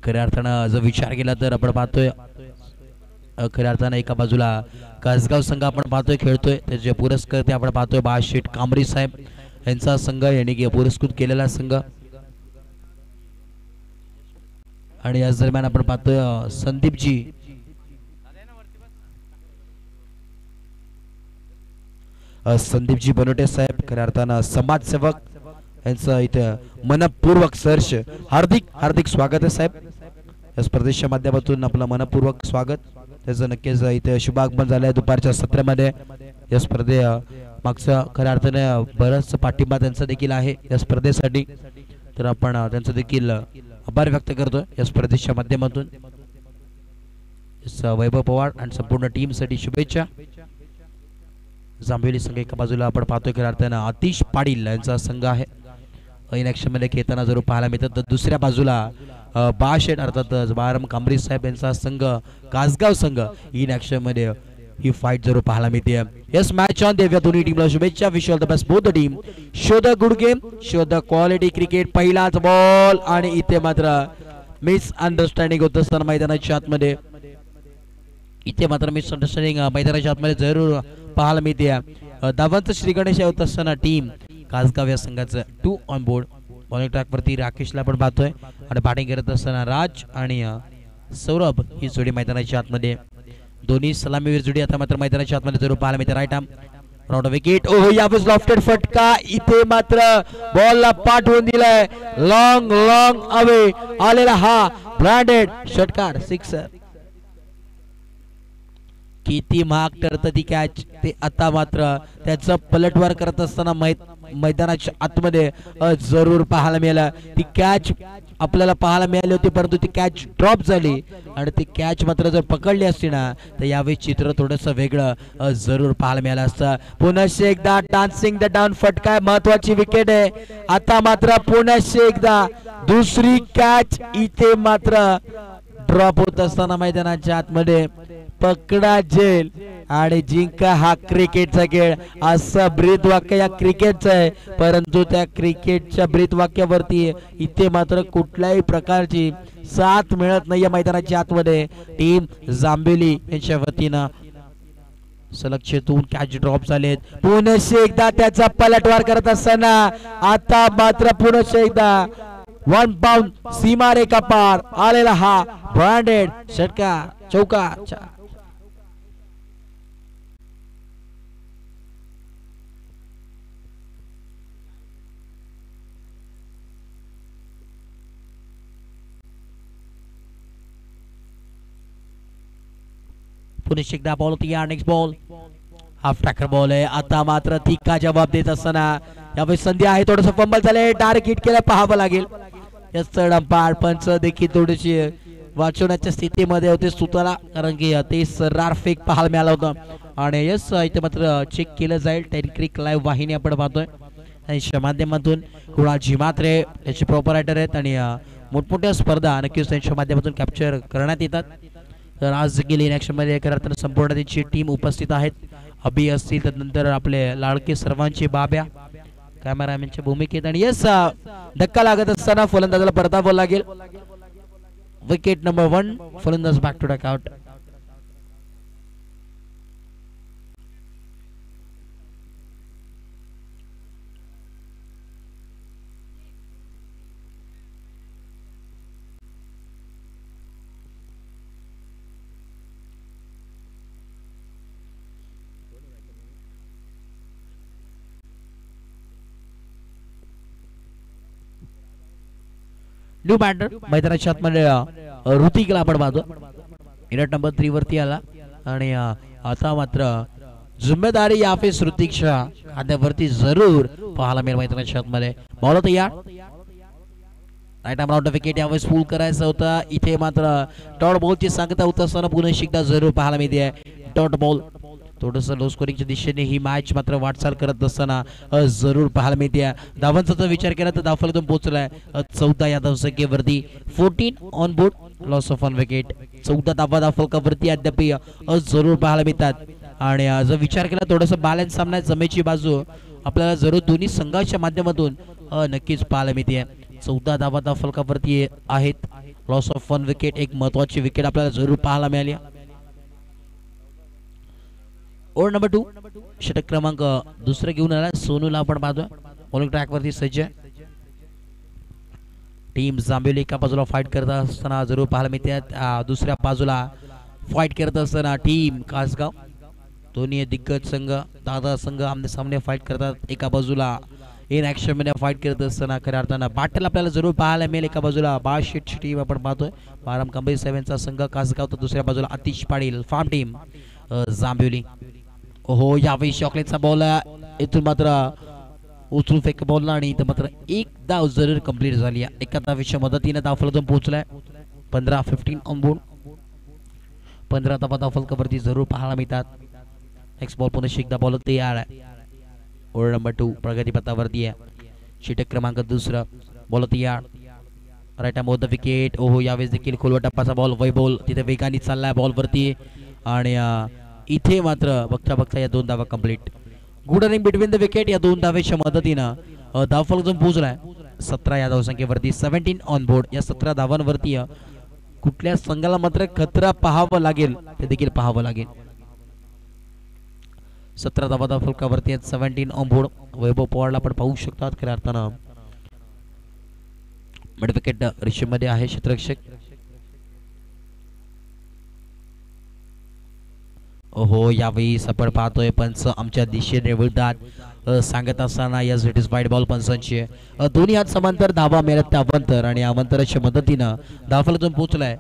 खऱ्या अर्थानं जर विचार केला तर आपण पाहतोय खऱ्या अर्थानं एका बाजूला कासगाव संघ आपण पाहतोय खेळतोय, त्याचे पुरस्कर्ते आपण पाहतोय बाळाशेठ कांबरी साहेब यांचा संघ यांनी पुरस्कृत केलेला संघ. आणि याच दरम्यान आपण पाहतोय संदीपजी बनोटे साहेब खऱ्या अर्थानं समाजसेवक यांचं इथं मनपूर्वक सहर्ष हार्दिक हार्दिक स्वागत आहे साहेब. या स्पर्धेच्या माध्यमातून आपलं मनपूर्वक स्वागत. त्याचं नक्कीच इथे शुभागमन झालं आहे दुपारच्या सत्रामध्ये. या स्पर्धे मागचा खऱ्या अर्थाने बरंच पाठिंबा त्यांचा देखील आहे या स्पर्धेसाठी, तर आपण त्यांचं देखील आभार व्यक्त करतोय या स्पर्धेच्या माध्यमातून. वैभव पवार आणि संपूर्ण टीमसाठी शुभेच्छा. जांभेली संघ एका बाजूला आपण पाहतोय खऱ्या अर्थानं आतिश पाटील यांचा संघ आहे इन ॲक्शन मध्ये खेळताना जरूर पाहायला मिळतात. तर दुसऱ्या बाजूला बाळाशेठ अर्थात बाळाराम कांबरी साहेब यांचा संघ कासगाव संघ इन ॲक्शन मध्ये ही फाईट जरूर पाहायला मिळते. यस मॅच ऑन देव्या दोन्ही टीमला शुभेच्छा. Wish all the best both the team. Show the good game, show the quality cricket. पहिलाच बॉल आणि इथे मात्र मिसअंडरस्टँडिंग होत असताना मैदानाच्या आतमध्ये मिसअंडरस्टँडिंग मैदानाच्या आतमध्ये जरूर पाहायला मिळते. धावांचं श्री गणेश होत असताना टीम कासगाव या संघाचं 2 ऑन बोर्ड. बॉलिंग ट्रॅक वरती राकेशला आपण पाहतोय आणि बॅटिंग करत असताना राज आणि सौरभ ही जोडी मैदानाच्या आतमध्ये. दोन्ही सलामीवीर जोडी आता मात्र मैदानाच्या आतमध्ये जरूर पाहायला मिळते. Right arm round wicket. ओहो यावेळेस लॉफ्टेड फटका. इथे मात्र बॉलला पाठवून दिलाय लॉंग लॉंग अवे आलेला हा ब्रँडेड षटकार सिक्सर. किती महाग ठरत ती कॅच ते आता मात्र त्याचं पलटवार करत असताना मैदानाच्या आतमध्ये जरूर पाहायला मिळालं. ती कॅच आपल्याला पाहायला मिळाली होती परंतु ती कॅच ड्रॉप झाली आणि ती कॅच मात्र जर पकडली असती ना तर यावेळी चित्र थोडंसं वेगळं जरूर पाहायला मिळालं असतं. पुन्हा एकदा डान्सिंग द डाऊन फटका महत्वाची विकेट आहे. आता मात्र पुन्हा एकदा दुसरी कॅच इथे मात्र ड्रॉप होत असताना मैदानाच्या आतमध्ये पकडा जेल आणि जिंका हा क्रिकेटचा खेळ असं ब्रीद वाक्य या क्रिकेटचं आहे. परंतु त्या क्रिकेटच्या ब्रीद वाक्यावरती इथे मात्र कुठल्याही प्रकारची साथ मिळत नाही या मैदानाच्या आतमध्ये. टीम जांभेली यांच्या वतीनं सलग 6 कॅच ड्रॉप झालेत. पुन्हा एकदा त्याचा पलटवार करत असताना आता मात्र पुन्हा एकदा 1 बाउंड सीमारेखा पार आलेला हा ब्रँडेड षटकार चौकार. पुन्हा एकदा बॉल होती या नेक्स्ट बॉल हाफ टॅकर बॉल आहे. आता मात्र ती का जबाब देत असताना यावेळी संधी आहे. थोडंसं फंबल झालंय, डायरेक्ट हिट केलं पाहावं लागेल. या चढ अंपायर पंच देखील थोडीशी वाचवण्याच्या स्थितीमध्ये होते सुताला, कारण की ते सर्रार फेक पाहायला मिळाला होता. आणि यस इथे मात्र चेक केलं जाईल. टेन क्रिक लाईव्ह वाहिनी आपण पाहतोय त्यांच्या माध्यमातून. कुणाल झिमात्रे याचे प्रॉपर रायटर आहेत आणि मोठमोठ्या स्पर्धा नक्कीच त्यांच्या माध्यमातून कॅप्चर करण्यात येतात. तर आज गेली इन मध्ये करताना संपूर्ण त्यांची टीम उपस्थित आहेत. अभि असतील त्यानंतर आपले लाडके सर्वांचे बाब्या कॅमेरामॅनच्या भूमिकेत. आणि यस धक्का लागत असताना फलंदाजाला परतावं लागेल. विकेट नंबर 1 फलंदाज back to duck out. New batter मैदानाच्या आतमध्ये ऋतिकला आपण पाहतो. मिनिट नंबर 3 वरती आला आणि आता मात्र जिम्मेदारी याफेस ऋतिकच्या खांद्यावरती जरूर पाहायला मिळेल मैदानाच्या आतमध्ये. बॉल तयार. राईट आर्म राउंड विकेट यावेळेस फुल करायचा होता. इथे मात्र डॉट बॉलची सांगता होत असताना पुन्हा एकदा जरूर पाहायला मिळते डॉट बॉल. थोडंसं लो स्कोरिंगच्या दिशेने ही मॅच मात्र वाटचाल करत असताना जरूर पाहायला मिळते. धावांचा जर विचार केला तर धावफलकातून पोहोचलाय 14 या धावसंख्येवरती. 14 on board, loss of 1 wicket. 14 धावा धावफलकावरती अद्याप जरूर पाहायला मिळतात. आणि जर विचार केला थोडंसं बॅलन्स सामना जमेची बाजू आपल्याला जरूर दोन्ही संघाच्या माध्यमातून नक्कीच पाहायला मिळते. 14 धावा धावफलकावरती आहेत लॉस ऑफ 1 विकेट, एक महत्वाची विकेट आपल्याला जरूर पाहायला मिळाली. ओव्हर नंबर 2 षटक क्रमांक दुसरं घेऊन आला सोनूला आपण पाहतोय. बॉलिंग ट्रॅक वरती सज्ज आहे. टीम जांभेली एका बाजूला फाईट करत असताना जरूर पाहायला मिळते. दुसऱ्या बाजूला फाईट करत असताना टीम कासगाव. दोन्ही दिग्गज संघ, दादा संघ आमने सामने फाईट करतात. एका बाजूला इन ऍक्शन मध्ये फाईट करत असताना खऱ्या अर्थानं बॅटल आपल्याला जरूर पाहायला मिळेल. एका बाजूला बाळशेठची टीम आपण पाहतोय, बाराम कंबई 7चा संघ कासगाव, तर दुसऱ्या बाजूला आतिश पाटील फार्म टीम जांभेली. हो, यावेळी शॉकलेटचा बॉल इथून मात्र उचलून फेक बॉल आणि इथं मात्र एक धाव जरूर कंप्लीट झाली. एका धावेच्या मदतीने धावफलकातून पोहोचलाय. 15-15 ऑन बोर्ड. 15 धावा धावफलकावरती जरूर पाहायला मिळतात. नेक्स्ट बॉल पुन्हा एकदा बॉल तयार आहे. ओव्हर नंबर 2 प्रगतीपथावरती आहे. षटक क्रमांक दुसरा बॉल तयार. राईट मोद द विकेट. ओहो, यावेळेस देखील खोलवा टप्पाचा बॉल वैभव तिथे वेगाने चाललाय बॉल वरती आणि इथे मात्र बघता बघता या 2 धावा complete. Good running between the wicket. या 2 धावेच्या मदतीनं धावफलक पोहोचलाय 17 या धावसंख्येवरती. 17 ऑन बोर्ड. या 17 धावांवरती कुठल्या संघाला मात्र खतरा पाहावं लागेल ते देखील पाहावं लागेल. 17 धावा धावफलकावरती 17 ऑन बोर्ड. वैभव पवारला आपण पाहू शकतात. खऱ्या अर्थानं मिड विकेट रिषभ मध्ये आहे क्षेत्ररक्षक. हो, यावेळी सफळ पाहतोय पंच आमच्या दिशेने वळतात सांगत असताना yes it is wide ball पंचांची. दोन्ही हात समांतर धावा मिळत त्या अवंतर आणि अवंतराच्या मदतीनं धावफलकातून पोहोचलाय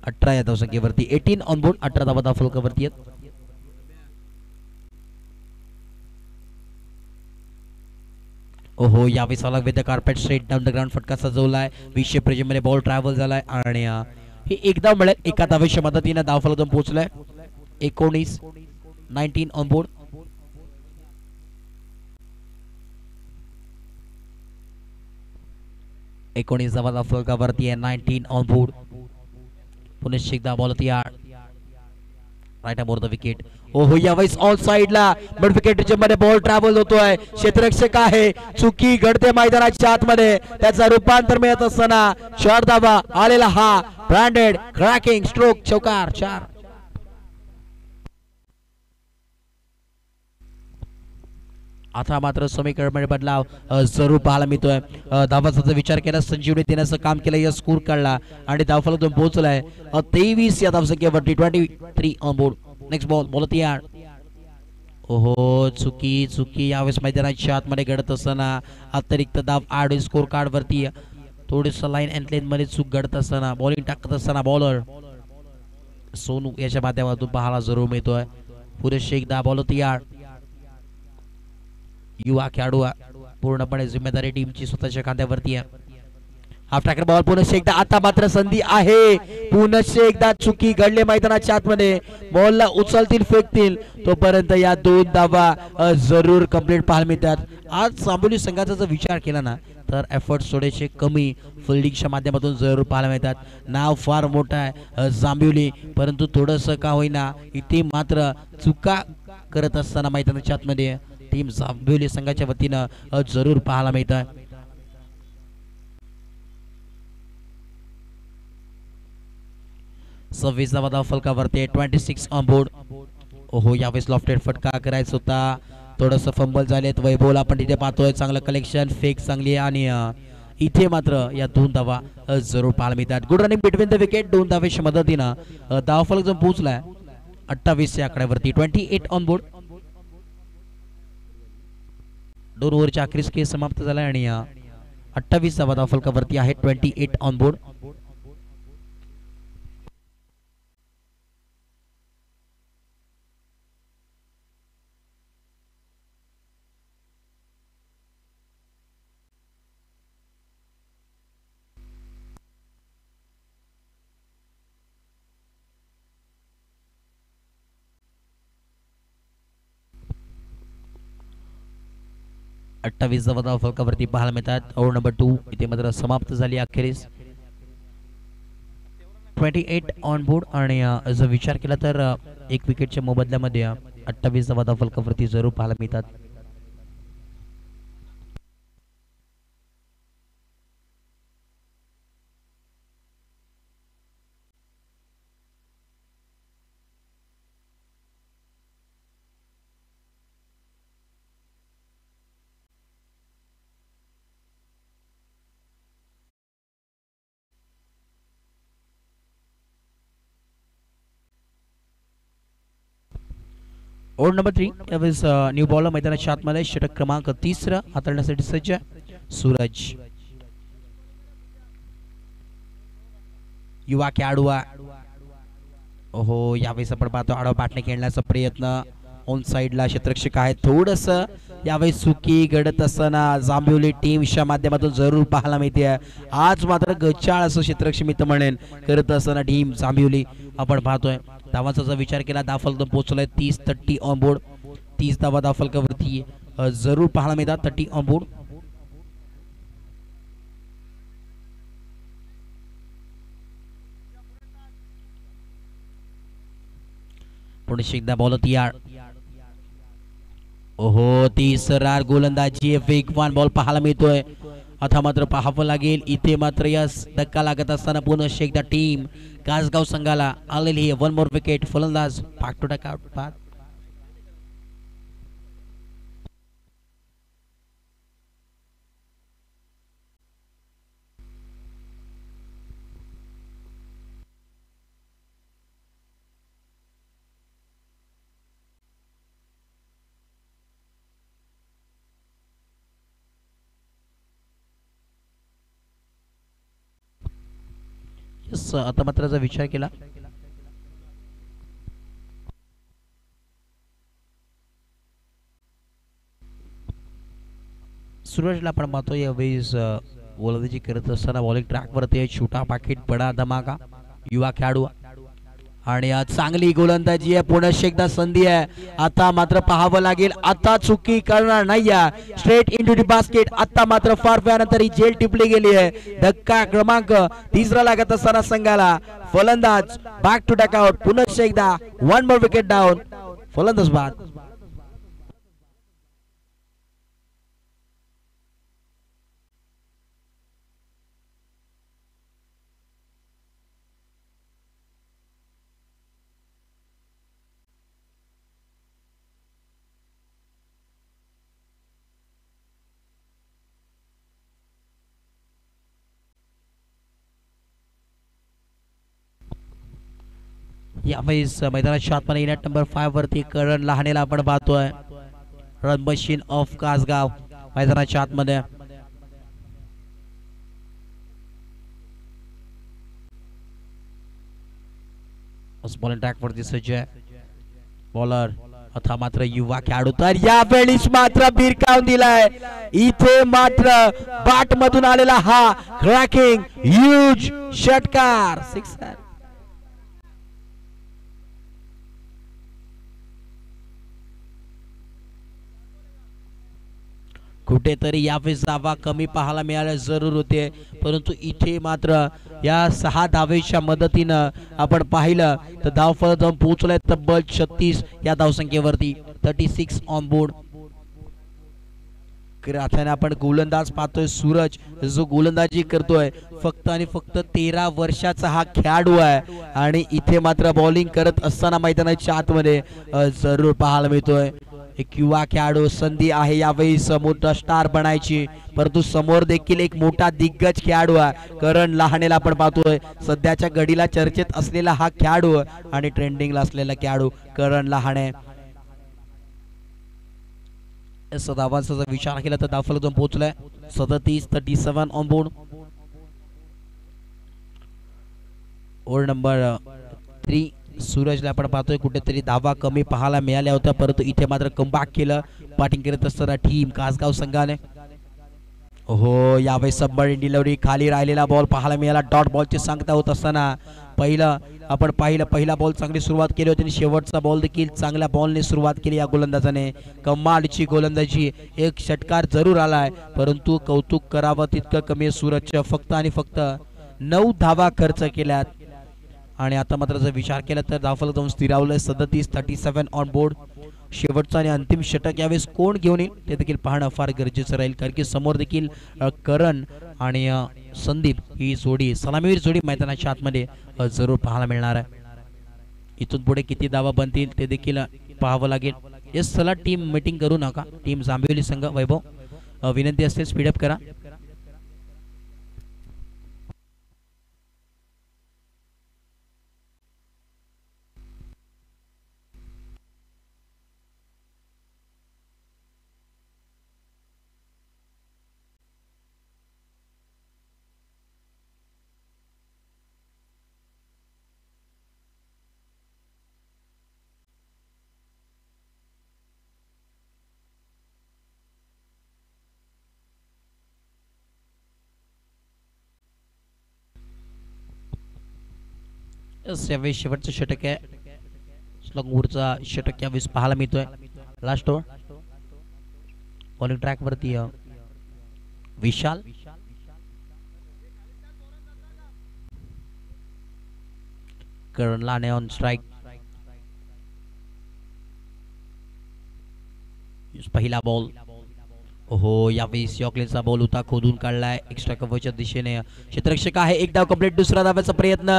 18 या धावसंख्येवरती. 18 ऑन बोर्ड. 18 धावा धावफलकावरती आहेत. ओहो, यावेळी सलग with the carpet straight down the ground फटका सजवलाय. 20 प्रेजर मध्ये बॉल ट्रॅव्हल झालाय आणि हे एकदा मिळेल. एका धावेच्या मदतीनं धावफलकातून पोहोचलाय 19 ऑन बोर्ड. धावा धावफलकावरती आहे. 19 ऑन बोर्ड. पुन्हा एकदा बॉल तयार. Right over the wicket. ओहो, यावेळेस ऑन साइडला मिड विकेट मध्ये बॉल ट्रॅव्हल होतोय. क्षेत्ररक्षक आहे, चुकी घडते मैदानाच्या आतमध्ये. त्याचा रूपांतर मिळत असताना 4 धावा आलेला हा ब्रँडेड क्रॅकिंग स्ट्रोक चौकार 4. आता मात्र समीकरण बदलाव जरूर पाहायला मिळतोय. धावाचा विचार केला संजीवनी देण्याचं काम केलं. या स्कोर काढला आणि धावफलकातून पोहोचलाय 23 या धावसंख्येवरती. 23 on board. Next ball ball तयार. ओहो, चुकी यावेळेस मैदानाच्या आतमध्ये घडत असताना अतिरिक्त धाव ऍड स्कोर कार्ड वरती. थोडीस लाईन अँड लेन मध्ये चूक घडत असताना बॉलिंग टाकत असताना बॉलर सोनू याच्या माध्यमातून पाहायला जरूर मिळतोय. पुरेशी एकदा बॉल तयार. युवा खेळाडू पूर्णपणे जिम्मेदारी टीमची स्वतःच्या खांद्यावरती आहे. हाफ टॅकर बॉल पुन्हा एकदा. आता मात्र संधी आहे. पुन्हा एकदा चुकी घडले मैदानाच्या आतमध्ये. बॉलला उचलतील फेकतील तोपर्यंत या 2 धावा जरूर कंप्लीट पाहायला मिळतात. आज जांभोली संघाचा जर विचार केला ना तर एफर्ट थोडेसे कमी फिल्डिंगच्या माध्यमातून जरूर पाहायला मिळतात. नाव फार मोठं आहे जांभोली, परंतु थोडंसं का होईना इथे मात्र चुका करत असताना मैदानाच्या आतमध्ये टीम जांभोली संघाच्या वतीनं जरूर पाहायला मिळत आहे. सव्वीस धावा धावफलकावरती 26 ऑन बोर्ड. ओहो, यावेळेस लॉफ्टेड फटका करायचा होता. थोडंसं फंबल झालेत. वैभवला आपण तिथे पाहतोय. चांगलं कलेक्शन, फेक चांगली आणि इथे मात्र या 2 धावा जरूर पाहायला मिळतात. Good running between the wicket. 2 धावेच्या मदतीनं धावफलक जो पोहोचलाय 28 या आकड्यावरती. 28 ऑन बोर्ड. 2 ओव्हरच्या अखेरीस खेळ समाप्त झालाय आणि 28 धावा धावफलकावरती आहे. 28 ऑन बोर्ड. अठ्ठावीस धावा धावफलकावरती पाहायला मिळतात. ओव्हर नंबर 2 इथे मात्र समाप्त झाली अखेरीस. 28 ऑन बोर्ड आणि जर विचार केला तर 1 विकेटच्या मोबदल्यामध्ये 28 धावा धावफलकावरती जरूर पाहायला मिळतात. ओव्हर नंबर 3 यावेळेस न्यू बॉलर मैदानाच्या आतमध्ये षटक क्रमांक 30 हाताळण्यासाठी सज्ज सूरज. युवा खेळाडू ओहो यावेळेस आपण पाहतो आडवा पाठणे खेळण्याचा प्रयत्न ऑन साइडला क्षेत्ररक्षक आहे थोडस यावेळी सुकी घडत असताना जांभिवली टीमच्या माध्यमातून जरूर पाहायला मिळते. आज मात्र गचाळ असं क्षेत्ररक्षक मी तर म्हणेन करत असताना टीम जांभिवली आपण पाहतोय. धावांचा जर विचार केला दाफलक पोहोचलाय 30 ऑन बोर्ड. 30 धावा दाफलकावरती जरूर पाहायला मिळतात 30 ऑन बोर्ड. पुढे एकदा बॉल तयार. ओहो तिसरा गोलंदाजी वेगवान बॉल पाहायला मिळतोय. आता मात्र पाहावं लागेल इथे मात्र या धक्का लागत असताना पुन्हा एकदा टीम कासगाव संघाला आलेली आहे. 1 मोर विकेट फलंदाज बॅक टू डक आउट बाद. आता मात्र जर विचार केला सूरजला आपण पाहतो यावेळेस गोलंदाजी करत असताना बॉलिंग ट्रॅक वरती छोटा पाकिट बडा धमाका युवा खेळाडू आणि चांगली गोलंदाजी आहे. पुन्हा एकदा संधी आहे. आता मात्र पाहावं लागेल आता चुकी करणार नाही स्ट्रेट इनटू द बास्केट. आता मात्र फार वेळानंतर ही जेल टिपली गेली आहे. धक्का क्रमांक 3 लागत असताना संघाला फलंदाज बॅक टू डक आउट. पुन्हा एकदा 1 मोर विकेट डाऊन फलंदाज बाद. यावेळेस मैदानाच्या आतमध्ये युनिट नंबर 5 वरती करण लहानेला आपण पाहतोय. रन मशीन ऑफ कासगाव मैदानाच्या आतमध्ये. बॉलिंग ट्रॅक वरती सज्ज आहे बॉलर. आता मात्र युवा खेळाडू तर यावेळीच मात्र बिरकावून दिलाय. इथे मात्र बाट मधून आलेला हा क्रॅकिंग ह्यूज षटकार सिक्सर. कुठेतरी यावेळेस धावा कमी पाहायला मिळाल्या जरूर होते परंतु इथे मात्र या 6 धावेच्या मदतीनं आपण पाहिलं तर धावफलक जाऊन पोहोचलाय तब्बल 36 या धावसंख्येवरती. 36 ऑन बोर्ड. आपण गोलंदाज पाहतोय सूरज जो गोलंदाजी करतोय फक्त आणि फक्त 13 वर्षाचा हा खेळाडू आहे आणि इथे मात्र बॉलिंग करत असताना मैदानाच्या आतमध्ये जरूर पाहायला मिळतोय एक युवा खेळाडू. संधी आहे यावेळी मोठा स्टार बनायची परंतु समोर देखील एक मोठा दिग्गज खेळाडू आहे करण लहानेला आपण पाहतोय. सध्याच्या घडीला चर्चेत असलेला हा खेळाडू आणि ट्रेंडिंगला असलेला खेळाडू करण लहाने. धावांचा जर विचार केला तर धावफलक जाऊन पोहोचलाय 37 ऑन बोर्ड. ओव्हर नंबर 3 सूरजला आपण पाहतोय कुठेतरी धावा कमी पाहायला मिळाल्या होत्या परंतु इथे मात्र कमबॅक केलं बॅटिंग करत असताना टीम कासगाव संघाने. हो यावेळी सबमरीन डिलिव्हरी खाली राहिलेला बॉल पाहायला मिळाला. डॉट बॉलची सांगता होत असताना पहिला बॉल चांगली सुरुवात केली होती आणि शेवटचा बॉल देखील चांगल्या बॉलने सुरुवात केली या गोलंदाजाने. कमालची गोलंदाजी एक षटकार जरूर आलाय परंतु कौतुक करावं तितकं कमी. सूरजच्या फक्त आणि फक्त 9 धावा खर्च केल्यात आणि आता मात्र जर विचार केला तर धावफलक जाऊन स्थिरावलंय 37 ऑन बोर्ड. शेवटचा आणि अंतिम षटक यावेळेस कोण घेऊन येईल ते देखील पाहणं फार गरजेचं राहील कारण की समोर देखील करण आणि संदीप ही जोडी सलामीवीर जोडी मैदानाच्या आतमध्ये जरूर पाहायला मिळणार आहे. इथून पुढे किती धावा बनतील ते देखील पाहावं लागेल. येस चला टीम मीटिंग करू नका. टीम जांभिवली संघ वैभव विनंती असते स्पीडअप करा. यावेळी शेवटचं षटक आहे. स्लंगूरचा षटक यावेळी पाहायला मिळतोय. लास्ट ओव्हर बॉलिंग ट्रॅक वरती विशाल. करण लाने ऑन स्ट्राइक. पहिला बॉल. हो यावेळी यॉर्करचा बॉल होता, खोदून काढलाय एक्स्ट्रा कव्हरच्या दिशेने. क्षेत्ररक्षक आहे, एक धाव कंप्लीट. दुसरा धावाचा प्रयत्न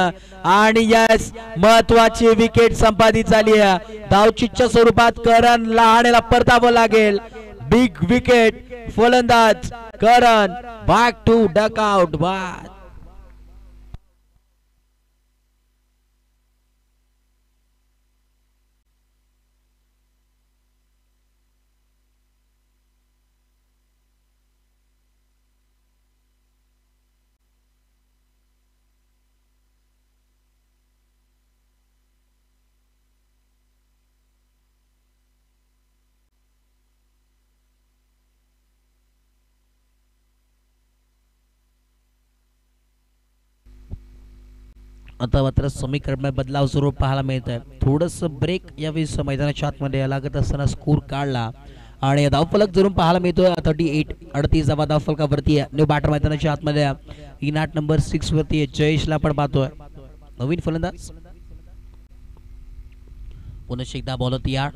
आणि यस, महत्वाची विकेट संपादित झाली आहे. धावचीच्या स्वरूपात करण लहानेला परतावं लागेल. Big wicket. फलंदाज करण बॅक टू डकआउट. बाद. आता मात्र समीकरण बदलाव सुरू पाहायला मिळत आहे. थोडस ब्रेक यावेळी मैदानाच्या आतमध्ये लागत असताना स्कोर काढला आणि धावफलक जरूर पाहायला मिळतोय. 38 38 धावा धावफलकावरती. न्यू बॅटर मैदानाच्या आतमध्ये इनाट नंबर 6 वरती जयेशला पण पाहतोय. नवीन फलंदाज पुन्हा एकदा बॉल तयार.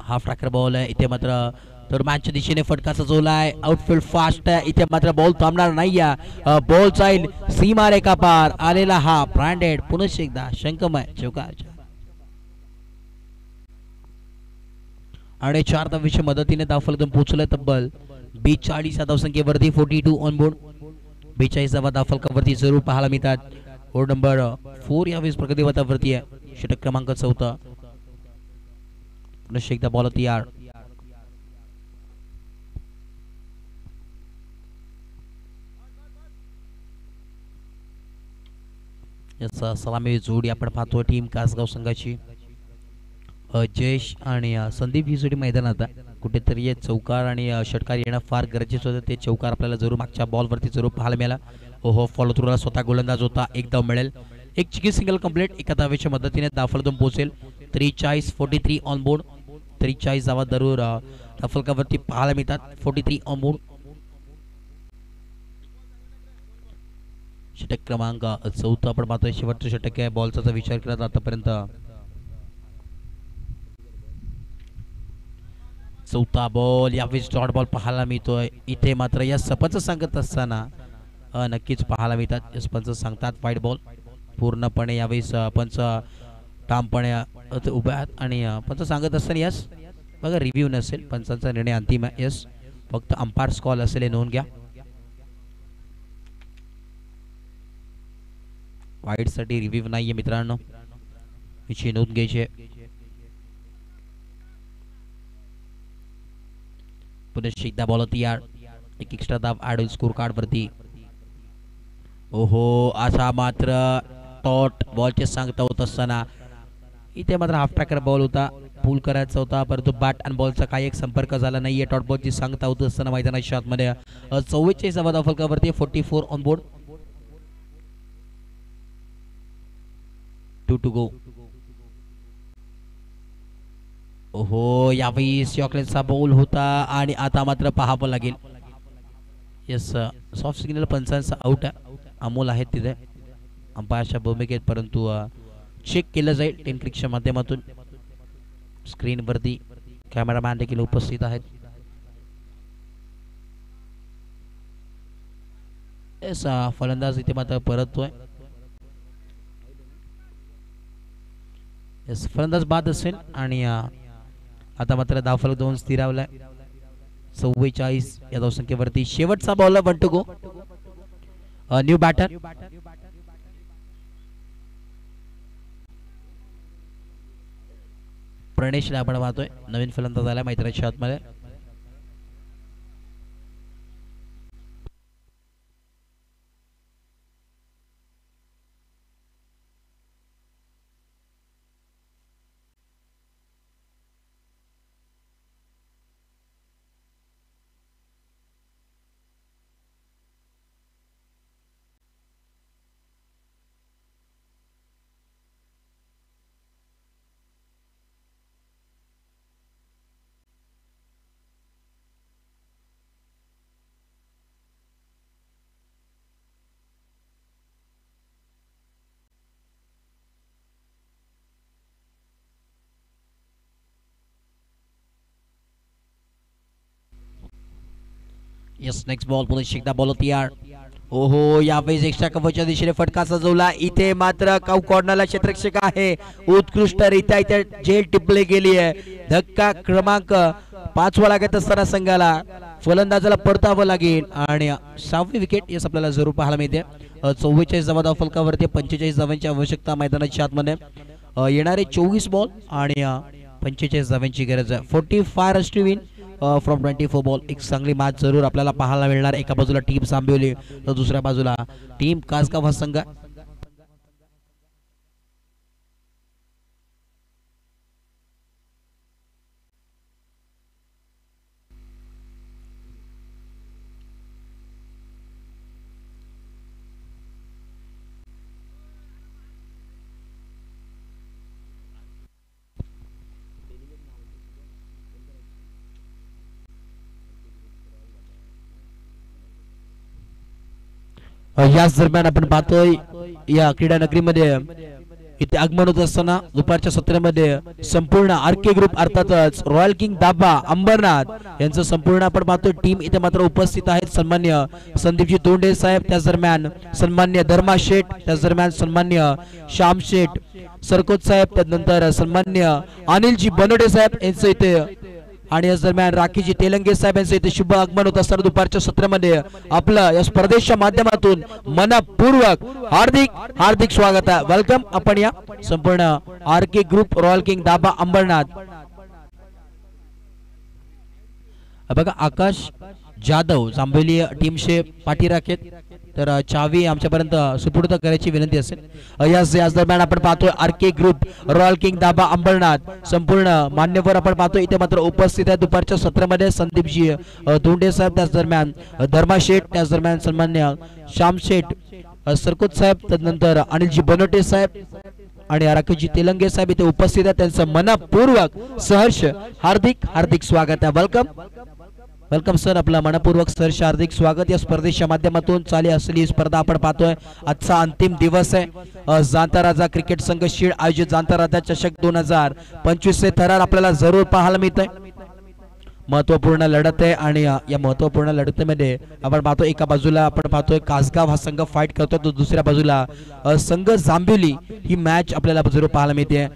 हाफ ट्रॅकर बॉल आहे इथे मात्र. तर मॅचच्या दिशेने फटकाचा जोलाय. आउटफील्ड फास्ट आहे इथे मात्र. बॉल थांबणार नाही. बॉल जाईल सीमा रेखा पार. आलेला हा ब्रँडेड. पुन्हा एकदा शंकमय चौकार आणि 4 धावेच्या मदतीने धावफलक पोहोचलं तब्बल 42 धावसंख्येवरती. 42 ऑन बोर्ड. 42 धावा धावफलकावरती जरूर पाहायला मिळतात. बोर्ड नंबर 4 यावेळेस प्रगती पथावरती आहे. षटक क्रमांक 14. पुन्हा एकदा बॉल तयार. याचा सलामी जोडी आपण पाहतो टीम कासगाव संघाची. जयेश आणि संदीप ही जोडी मैदानात कुठेतरी चौकार आणि षटकार येणं फार गरजेचं होतं. ते चौकार आपल्याला जरूर मागच्या बॉलवरती जरूर पाहायला मिळाला. ओहो फॉलो थ्रूला स्वतः गोलंदाज होता. एक धाव मिळेल. एक चिकी सिंगल कंप्लीट. एका धावेच्या मदतीने धावफलक पोहोचेल. 43 ऑन बोर्ड. 43 धावा जरूर धावफलकावरती पाहायला मिळतात. 43 ऑन बोर्ड. षटक क्रमांक 14 आपण पाहतोय. शेवटचं षटक आहे. बॉलचा विचार केला आतापर्यंत. चौथा बॉल यावेळी डॉट बॉल पाहायला मिळतोय. इथे मात्र या सपंच सांगत असताना नक्कीच पाहायला मिळतात. पंच सांगतात वाईट बॉल. पूर्णपणे यावेळी पंच ठामपणे उभे आहेत आणि पंच सांगत असताना यस बघा रिव्ह्यू नसेल. पंचांचा निर्णय अंतिम आहे. यस फक्त अंपायर्स कॉल असेल हे नोंद घ्या. वाईट साठी रिव्ह्यू नाहीये मित्रांनो, याची नोंद घ्यायची. पुन्हा एकदा बॉल तयार. एक एक्स्ट्रा धाव ऍड स्कोर कार्ड वरती. ओहो असा मात्र टॉट बॉलचे सांगता होत असताना इथे मात्र हाफ ट्रॅकर बॉल होता. पूल करायचा होता परंतु बॅट आणि बॉलचा काही एक संपर्क झाला नाहीये. टॉट बॉलची सांगता होत असताना मैदानाच्या आतमध्ये 44 धावा फलकावरती. 44 ऑन बोर्ड. 2 to go. ओहो यावेळी यॉर्करचा बॉल होता आणि आता मात्र पाहावं लागेल. यस सॉफ्ट सिग्नल पंचांचा आउट आहे. अमोल आहेत तिथे अंपायरच्या भूमिकेत परंतु चेक केलं जाईल टेन क्लिकच्या माध्यमातून. स्क्रीनवरती कॅमेरामॅन देखील उपस्थित आहेत. यस फलंदाज इथे मात्र परततोय. यस फलंदाज बाद असेल आणि आता मात्र धावफलक 2 स्थिरावलाय. 44 या धावसंख्येवरती. शेवटचा बॉल 1 टू गो. न्यू बॅटर प्रणेशला आपण पाहतोय. नवीन फलंदाज आला मैत्रीच्या आतमध्ये. यस नेक्स्ट बॉल पुन्हा एकदा बॉल तयार. ओहो यावेळेस एक्स्ट्रा कव्हरच्या दिशेने फटका सजवला. इथे मात्र काऊ कॉर्नरला क्षेत्ररक्षक आहे. उत्कृष्टरित्या इथे झेल टिपली गेली आहे. धक्का क्रमांक 5 वा लागत असताना संघाला फलंदाजाला परतावं लागेल आणि 6वी विकेट यस आपल्याला जरूर पाहायला मिळते. 44 धावा धावफलकावरती 45 धावांची आवश्यकता मैदानाच्या आतमध्ये. येणारे 24 बॉल आणि 45 धावांची गरज आहे. 45 runs to win from 24 ball. एक चांगली मॅच जरूर आपल्याला पाहायला मिळणार. एका बाजूला टीम जांभिवली तर दुसऱ्या बाजूला टीम कासगाव हा संघ. याच दरम्यान आपण पाहतोय या क्रीडा नगरीमध्ये इथे आगमन होत असताना दुपारच्या सत्रामध्ये संपूर्ण आरके ग्रुप अर्थातच रॉयल किंग दाबा अंबरनाथ यांचं संपूर्ण आपण पाहतोय टीम इथे मात्र उपस्थित आहेत. सन्मान्य संदीपजी दोंडे साहेब, त्याच दरम्यान सन्मान्य धर्मा शेठ, त्याच दरम्यान सन्मान्य श्याम शेठ सरकोत साहेब, त्यानंतर सन्मान्य अनिलजी बनोडे साहेब यांचं इथे आणि याच दरम्यान राखीजी तेलंगे साहेब यांचं इथे शुभ आगमन होत असताना दुपारच्या सत्रामध्ये आपलं या स्पर्धेच्या माध्यमातून मनपूर्वक हार्दिक हार्दिक स्वागत आहे. वेलकम आपण या संपूर्ण आरके ग्रुप रॉयल किंग दाबा अंबरनाथ. बघा आकाश जाधव जांभेली टीमचे पाठी राखेत तर चावी आमच्यापर्यंत सुपूर्द करायची विनंती असेल. याच दरम्यान आपण पाहतोय आरके ग्रुप रॉयल किंग दाबा अंबरनाथ संपूर्ण मान्यवर आपण पाहतोय इथे मात्र उपस्थित आहे दुपारच्या सत्रामध्ये. संदीपजी दोंडे साहेब, त्याच दरम्यान धर्मा शेठ, त्याच दरम्यान सन्मान्य श्याम शेठ सरकोत साहेब, त्यानंतर अनिलजी बनोटे साहेब आणि राकेशजी तेलंगे साहेब इथे उपस्थित आहेत. त्यांचं मनपूर्वक सहर्ष हार्दिक हार्दिक स्वागत आहे. वेलकम वेलकम सर, आपला मनपूर्वक सहर्ष हार्दिक स्वागत. या स्पर्धेच्या माध्यमातून चालू असलेली स्पर्धा आपण पाहतोय. आजचा अंतिम दिवस आहे. जाणता राजा क्रिकेट संघ शीड आयोजित जाणता राजा चषक 2025 चे थरार आपल्याला जरूर पाहायला मिळतंय. महत्वपूर्ण लढत आहे आणि या महत्वपूर्ण लढतीमध्ये आपण पाहतो एका बाजूला आपण पाहतोय कासगाव हा संघ फाईट करतोय तर दुसऱ्या बाजूला संघ जांभिवली ही मॅच आपल्याला जरूर पाहायला मिळते.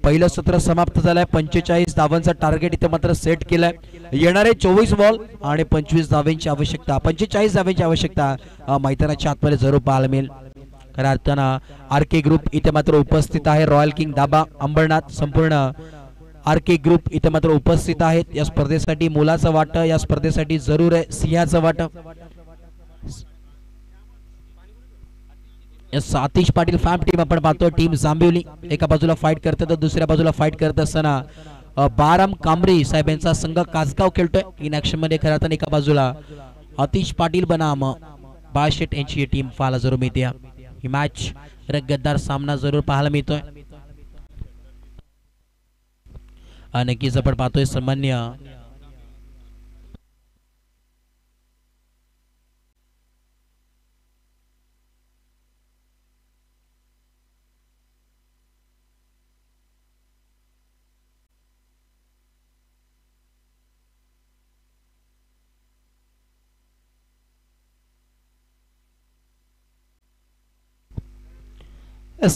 पहिलं सत्र समाप्त झालंय. 45 धावांचा टार्गेट इथे मात्र सेट केलाय. येणारे 24 बॉल आणि 25 धावांची आवश्यकता 45 धावांची आवश्यकता मैदानाच्या आतमध्ये जरूर पाहायला मिळेल. खऱ्या अर्थानं आरके ग्रुप इथे मात्र उपस्थित आहे. रॉयल किंग दाबा अंबरनाथ संपूर्ण आरके ग्रुप इथे मात्र उपस्थित आहेत. या स्पर्धेसाठी मोलाचं वाटं या स्पर्धेसाठी जरूर आहे. सिंहाचं वाटं. सतीश पाटील फॅम टीम आपण पाहतो. टीम जांभिवली एका बाजूला फाईट करते तर दुसऱ्या बाजूला फाईट करत असताना बाराम कांबरी साहेब यांचा संघ कासगाव खेळतोय इन ऍक्शन मध्ये. खऱ्या अर्थाने एका बाजूला अतिश पाटील बनाम बाळशेठ यांची टीम पाहायला जरूर मिळते. ही मॅच रंगतदार सामना जरूर पाहायला मिळतोय. नक्कीच आपण पाहतोय सामान्य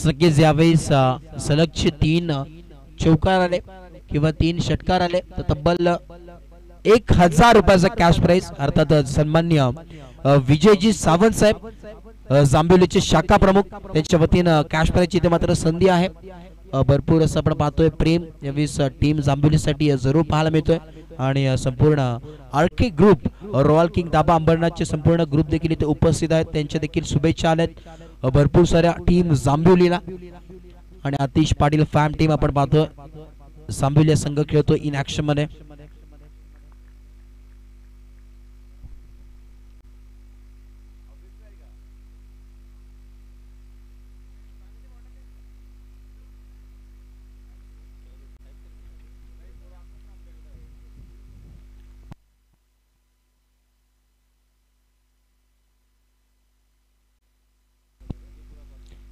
नक्कीच यावेळेस सलगचे 3 चौकार आले किंवा 3 षटकार आले तर तब्बल 1000 रुपयाचा कॅश प्राइज अर्थातच सन्मान्य विजयजी सावंत साहेब जांभिवलीचे शाखा प्रमुख त्यांच्या वतीनं कॅश प्राइजची इथे मात्र संधी आहे. भरपूर असं आपण पाहतोय प्रेम यावेळेस टीम जांभिवलीसाठी जरूर पाहायला मिळतोय आणि संपूर्ण आरके ग्रुप रॉयल किंग दाबा अंबरनाथचे संपूर्ण ग्रुप देखील इथे उपस्थित आहेत. त्यांच्या देखील शुभेच्छा आल्यात भरपूर साऱ्या टीम जांभिवलीला. आणि अतिश पाटील फॅम टीम आपण पाहतोय जांभिवली संघ खेळतो इन ऍक्शन मध्ये.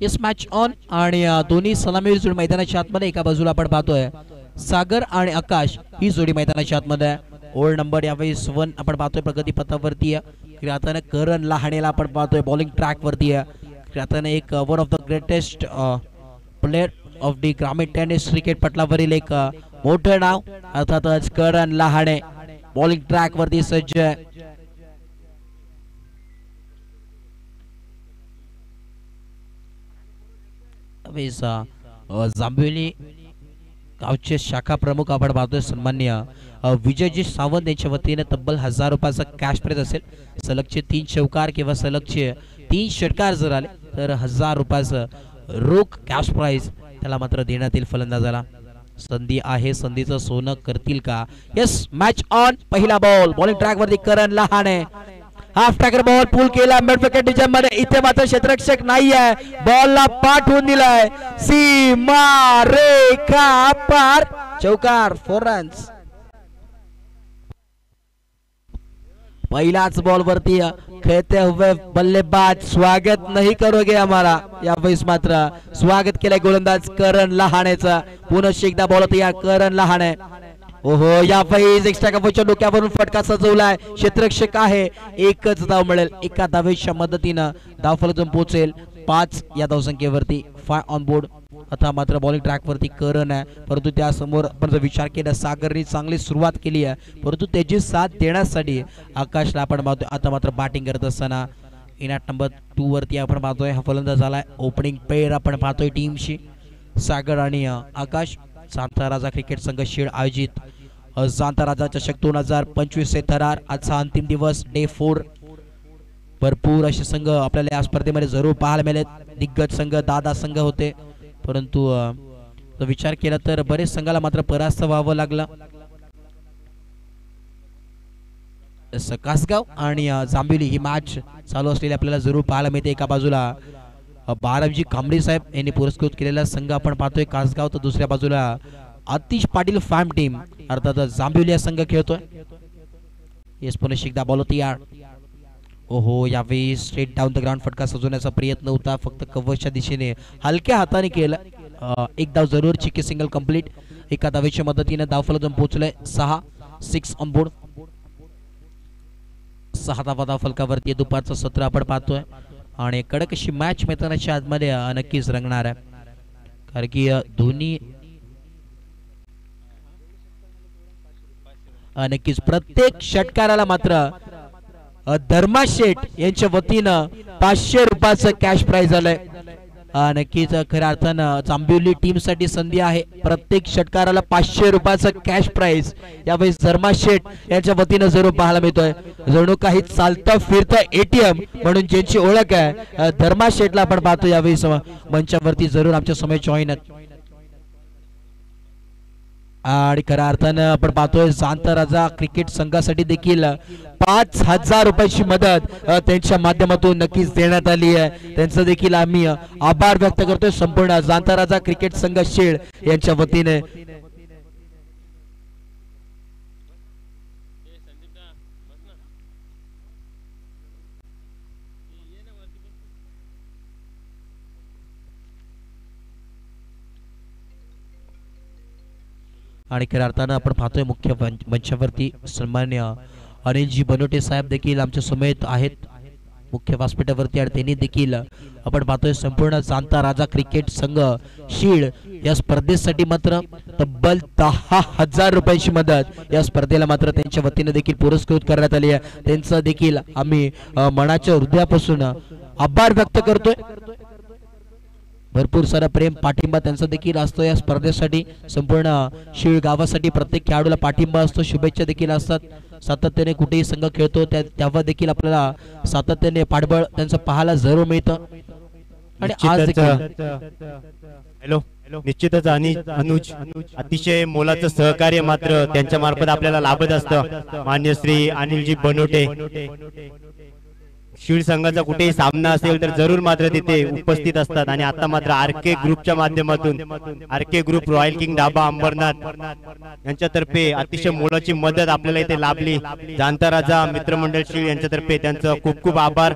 इस मॅच ऑन आणि दोन्ही सलामीवीर जोडी मैदानाच्या आतमध्ये. एका बाजूला आपण पाहतोय सागर आणि आकाश ही जोडी मैदानाच्या आतमध्ये. ओल्ड नंबर यावेळेस 1 आपण पाहतोय प्रगती पथावरती आहे. करण लहाणेला आपण पाहतोय बॉलिंग ट्रॅक वरती आहे. एक one of the greatest player of the ग्रामीण टेनिस क्रिकेट पटलावरील एक मोठं नाव अर्थातच करण लहाणे बॉलिंग ट्रॅक वरती सज्ज आहे. जांभिवली गावचे शाखा प्रमुख आपण पाहतोय सन्मान्य विजयजी सावंत यांच्या वतीने तब्बल 1000 रुपयाचा कॅश प्राइज असेल. सलगचे 3 चौकार किंवा सलगचे 3 षटकार जर आले तर 1000 रुपयाचं रोख कॅश प्राइज त्याला मात्र देण्यात येईल फलंदाजाला. संधी आहे, संधीचं सोनं करतील का? Yes, match on. पहिला बॉल बॉलिंग ट्रॅक वरती करण लहाणे हाफ टॅकर बॉल पूल केला मिड विकेट डिझाइन मध्ये. इथे मात्र क्षेत्ररक्षक नाही आहे, बॉलला पाठवून दिलाय सीमा रेखा पार. चौकार, 4 रन्स. पहिलाच बॉल वरती खेळते हुए बल्लेबाज स्वागत नहीं करोगे हमारा. यावेळेस मात्र स्वागत केलंय गोलंदाज करण लहाणेचा. पुन्हा एकदा बॉल तयार करण लहाणे. ओहो, यावेळेस एक्स्ट्रा कव्हरच्या डोक्यावरून फटका सजवलाय. क्षेत्ररक्षक आहे, एकच धाव मिळेल. एका धावेच्या मदतीनं धावफलक पोहोचेल 5 या धावसंख्येवरती. 5 ऑन बोर्ड. आता मात्र बॉलिंग ट्रॅक वरती करण आहे, परंतु त्यासमोर आपण जर विचार केला सागरने चांगली सुरुवात केली आहे, परंतु त्याची साथ देण्यासाठी आकाशला आपण पाहतोय. आता मात्र बॅटिंग करत असताना इनॅट नंबर 2 वरती आपण पाहतोय हा फलंदाज झालाय. ओपनिंग पेअर आपण पाहतोय टीमशी सागर आणि आकाश. जाणता राजा क्रिकेट संघ शेड आयोजित जाणता राजा चषक 2025 चे थरार आजचा अंतिम दिवस डे 4. भरपूर असे संघ आपल्याला या स्पर्धेमध्ये जरूर पाहायला मिळेल. दिग्गज संघ दादा संघ होते, परंतु विचार केला तर बरेच संघाला मात्र परास्त व्हावं लागलं. कासगाव आणि जांभिवली ही मॅच चालू असलेली आपल्याला जरूर पाहायला मिळते. एका बाजूला बारामजी कांबळे साहेब यांनी पुरस्कृत केलेला संघ आपण पाहतोय कासगाव, तर दुसऱ्या बाजूला आतिश पाटील फॅम टीम अर्थात जांभिवली हा संघ खेळतोय. येस, पुन्हा एकदा बॉल तयार. ओहो, यावेळी स्ट्रेट डाऊन द ग्राउंड फटका सजवण्याचा प्रयत्न होता, फक्त कव्हरच्या दिशेने हलक्या हाताने केलं. एक धाव जरूर, चिकी सिंगल कंप्लीट. एका धावेच्या मदतीने धावफलक पोहोचलंय 6 ऑन बोर्ड. 6 धावा धावफलकावरती दुपारचं सत्र आपण पाहतोय आणि कडक अशी मॅच मैदानाच्या आतमध्ये नक्कीच रंगणार आहे, कारण की दोन्ही नक्कीच प्रत्येक षटकाराला मात्र धर्मा शेठ यांच्या वतीनं 500 रुपयाचं कॅश प्राइज आलंय. नक्कीच खऱ्या अर्थानं जांभिवली टीम साठी संधी आहे. प्रत्येक षटकाराला 500 रुपयाचं कॅश प्राइज यावेळेस धर्मा शेठ यांच्या वतीनं जरूर पाहायला मिळतोय. जणू काही चालतं फिरतं एटीएम म्हणून ज्यांची ओळख आहे धर्मा शेठला आपण पाहतो यावेळेस मंचावरती जरूर आमच्या समोर जॉईन आहेत. आणि खऱ्या अर्थानं आपण पाहतोय जाणता राजा क्रिकेट संघासाठी देखील 5000 रुपयाची मदत त्यांच्या माध्यमातून नक्कीच देण्यात आली आहे. त्यांचं देखील आम्ही आभार व्यक्त करतोय संपूर्ण जाणता राजा क्रिकेट संघ शेड यांच्या वतीने. आणि खऱ्या अर्थानं आपण पाहतोय मुख्य मंचावरती सन्मान्य अनिलजी बनोटे साहेब देखील आमच्या समेत आहेत मुख्य व्यासपीठावरती, आणि त्यांनी देखील आपण पाहतोय संपूर्ण जाणता राजा क्रिकेट संघ शीड या स्पर्धेसाठी मात्र तब्बल 10,000 रुपयाची मदत या स्पर्धेला मात्र त्यांच्या वतीने देखील पुरस्कृत करण्यात आली आहे. त्यांचं देखील आम्ही मनाच्या हृदयापासून आभार व्यक्त करतोय. भरपूर सारा प्रेम पाठिंबा त्यांचा देखील असतो या स्पर्धेसाठी. संपूर्ण शीळ गावासाठी प्रत्येक खेळाडूला पाठिंबा असतो, शुभेच्छा देखील असतात. सातत्याने कुठेही संघ खेळतो तेव्हा देखील आपल्याला सातत्याने पाठबळ त्यांचं पाहायला जरूर मिळतं. आणि आज हॅलो निश्चितच अनुज अतिशय मोलाचं सहकार्य मात्र त्यांच्या मार्फत आपल्याला लाभत असतं. मान्य श्री अनिलजी बनोटे शीळ संघाचा कुठेही सामना असेल तर जरूर मात्र तिथे उपस्थित असतात. आणि आता मात्र आरके ग्रुपच्या माध्यमातून RK group royal king dhaba Ambernath यांच्यातर्फे अतिशय मोलाची मदत आपल्याला इथे लाभली. जाणता राजा मित्रमंडळ शीळ यांच्यातर्फे त्यांचं खूप खूप आभार.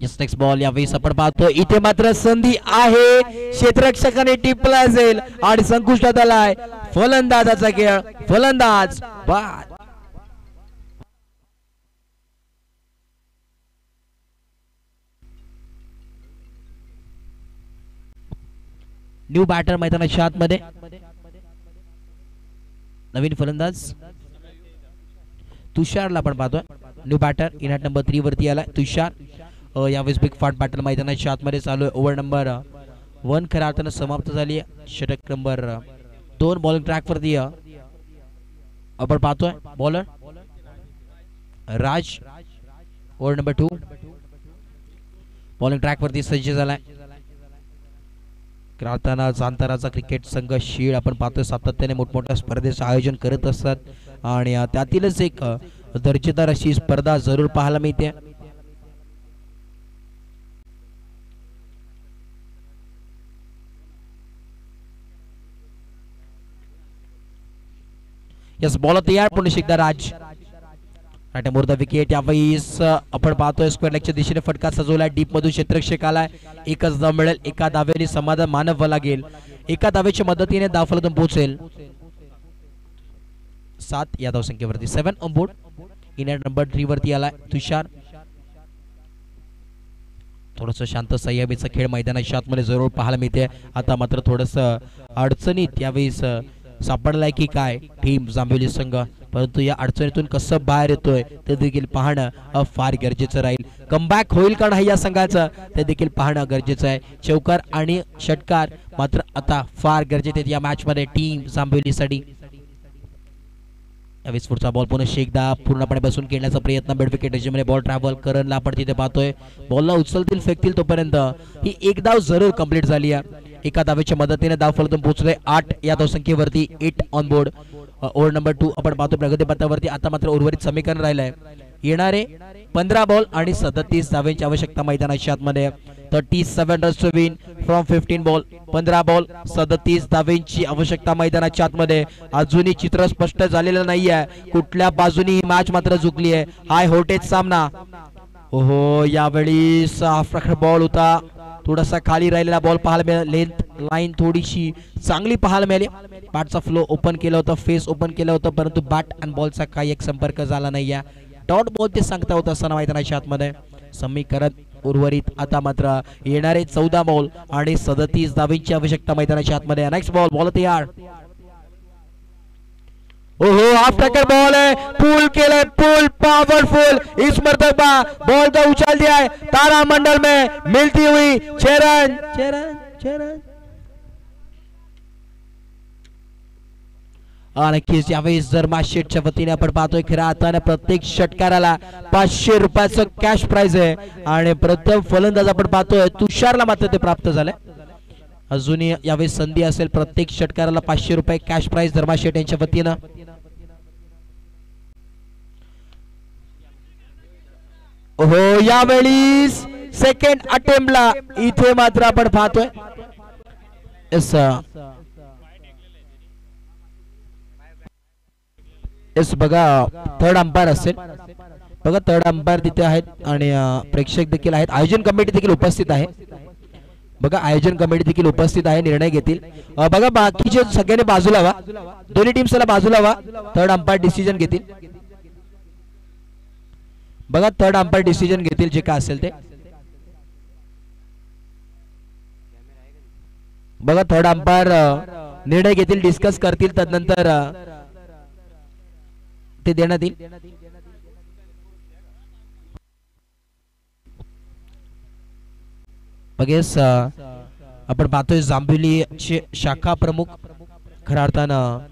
नेक्स्ट बॉल यावेळेस आपण पाहतो इथे मात्र संधी आहे, क्षेत्ररक्षकाने टिपला असेल आणि संकुष्टात आलाय. फलंदाजाचा खेळ, फलंदाज बाद. न्यू बॅटर मैदानाच्या आतमध्ये, नवीन फलंदाज तुषारला आपण पाहतोय. New batter in at number 3 वरती आलाय तुषार. यावेळेस बिग फाट बॅटल मैदानाच्या आतमध्ये चालू आहे. ओव्हर नंबर 1 खऱ्या अर्थानं समाप्त झाली आहे. षटक नंबर 2 बॉलिंग ट्रॅक वरती आपण पाहतोय. बॉलर राज, ओव्हर नंबर 2 बॉलिंग ट्रॅक वरती सज्ज झालाय. राहताना जांताराचा क्रिकेट संघ शीळ आपण पाहतोय सातत्याने मोठमोठ्या स्पर्धेचं आयोजन करत असतात आणि त्यातीलच एक दर्जेदार अशी स्पर्धा जरूर पाहायला मिळते. यस बॉल तयार, पुन्हा एकदा राज राईट मोर द विकेट. यावेळेस आपण पाहतोय स्क्वेअर लेगच्या दिशेने फटका सजवलाय. डीप मधून क्षेत्ररक्षक आलाय. एकच धाव मिळेल. एका धावेने समाधान मानव लागेल. एका धावेच्या मदतीने धावफलकातून पोहोचेल. 7 या धावसंख्येवरती 7 on board. In at number 3 वरती आलाय तुषार. थोडस शांत संयमीचा खेळ मैदानाच्या आतमध्ये जरूर पाहायला मिळते. आता मात्र थोडस अडचणीत यावेळेस सापडलाय की काय टीम जांभेली संघ, परंतु या अडचणीतून कसं बाहेर येतोय ते देखील पाहणं फार गरजेचं राहील. कमबॅक होईल का नाही या संघाचं ते देखील पाहणं गरजेचं आहे. चौकार आणि षटकार मात्र आता फार गरजेचे आहेत या मॅच मध्ये टीम जांभेलीसाठी. यावेळेस पुढचा बॉल पुन्हा एकदा पूर्णपणे बसून खेळण्याचा प्रयत्न. बेड विकेट मध्ये बॉल ट्रॅव्हल करणला आपण तिथे पाहतोय. बॉलला उचलतील फेकतील तोपर्यंत ही एक धाव जरूर कंप्लीट झाली आहे. एका धावेच्या मदतीने धावफलकातून पोहोचले. 8 या धावसंख्येवरती 8 ऑन बोर्ड. ओव्हर नंबर 2 आपण पाहतो प्रगती पथावरती. आता मात्र उर्वरित समीकरण राहिलंय. येणारे 15 बॉल आणि 37 धावांची आवश्यकता मैदानाच्या आतमध्ये. 37 runs to win from 15 ball. 15 ball 37 धावांची आवश्यकता मैदानाच्या आतमध्ये. अजूनही चित्र स्पष्ट झालेलं नाहीये कुठल्या बाजूनी ही मॅच मात्र झुकली आहे. हाय व्होल्टेज सामना. ओहो यावेळी बॉल होता. थोडासा खाली राहिलेला बॉल पाहायला मिळाला. लेंथ लाईन थोडीशी चांगली पाहायला मिळाली. बॅटचा फ्लो ओपन केला होता, फेस ओपन केला होता, परंतु बॅट आणि बॉलचा काही एक संपर्क झाला नाही. डॉट बॉल ते सांगता होत असताना मैदानाच्या आतमध्ये समीकरण उर्वरित आता मात्र येणारे 14 बॉल आणि 37 धावांची आवश्यकता मैदानाच्या आतमध्ये. नेक्स्ट बॉल, बॉल तयार. ओहो हाफ टैकल बॉल है, पुल केले, पुल पावरफुल. इस मरतबा बॉल का उछाल दिया है तारा मंडल में मिलती हुई 6 रन. 6 run 6 run. नक्कीच यावेळेस जर मार्शेटच्या वतीने आपण पाहतोय खऱ्या अर्थाने प्रत्येक षटकाराला 500 रुपयाचं कॅश प्राइज आहे आणि प्रथम फलंदाज आपण पाहतोय तुषारला मात्र ते प्राप्त झालंय. अजूनही यावेळेस संधी असेल. प्रत्येक षटकाराला 500 रुपये कॅश प्राइज धर्माशेट यांच्या वतीनं. ओहो यावेळी सेकंड अटेम्प्टला इथे मात्र आपण पाहतोय एस बघा थर्ड अंपायर असेल बघा. थर्ड अंपायर तिथे आहेत आणि प्रेक्षक देखील आहेत. आयोजन कमिटी देखील उपस्थित आहे बघा. आयोजन कमिटी देखील उपस्थित आहे, निर्णय घेतील बघा. बाकीचे सगळ्यांनी बाजूला व्हा, दोन्ही टीम्सला बाजूला व्हा. थर्ड अंपायर डिसिजन घेतील बघा. थर्ड अंपायर डिसिजन घेतील जे काय असेल ते बघा. थर्ड अंपायर निर्णय घेतील, डिस्कस करतील, तदनंतर ते देण्यात येईल. बघेस आपण पाहतोय जांभेलीचे शाखा प्रमुख खऱ्या अर्थानं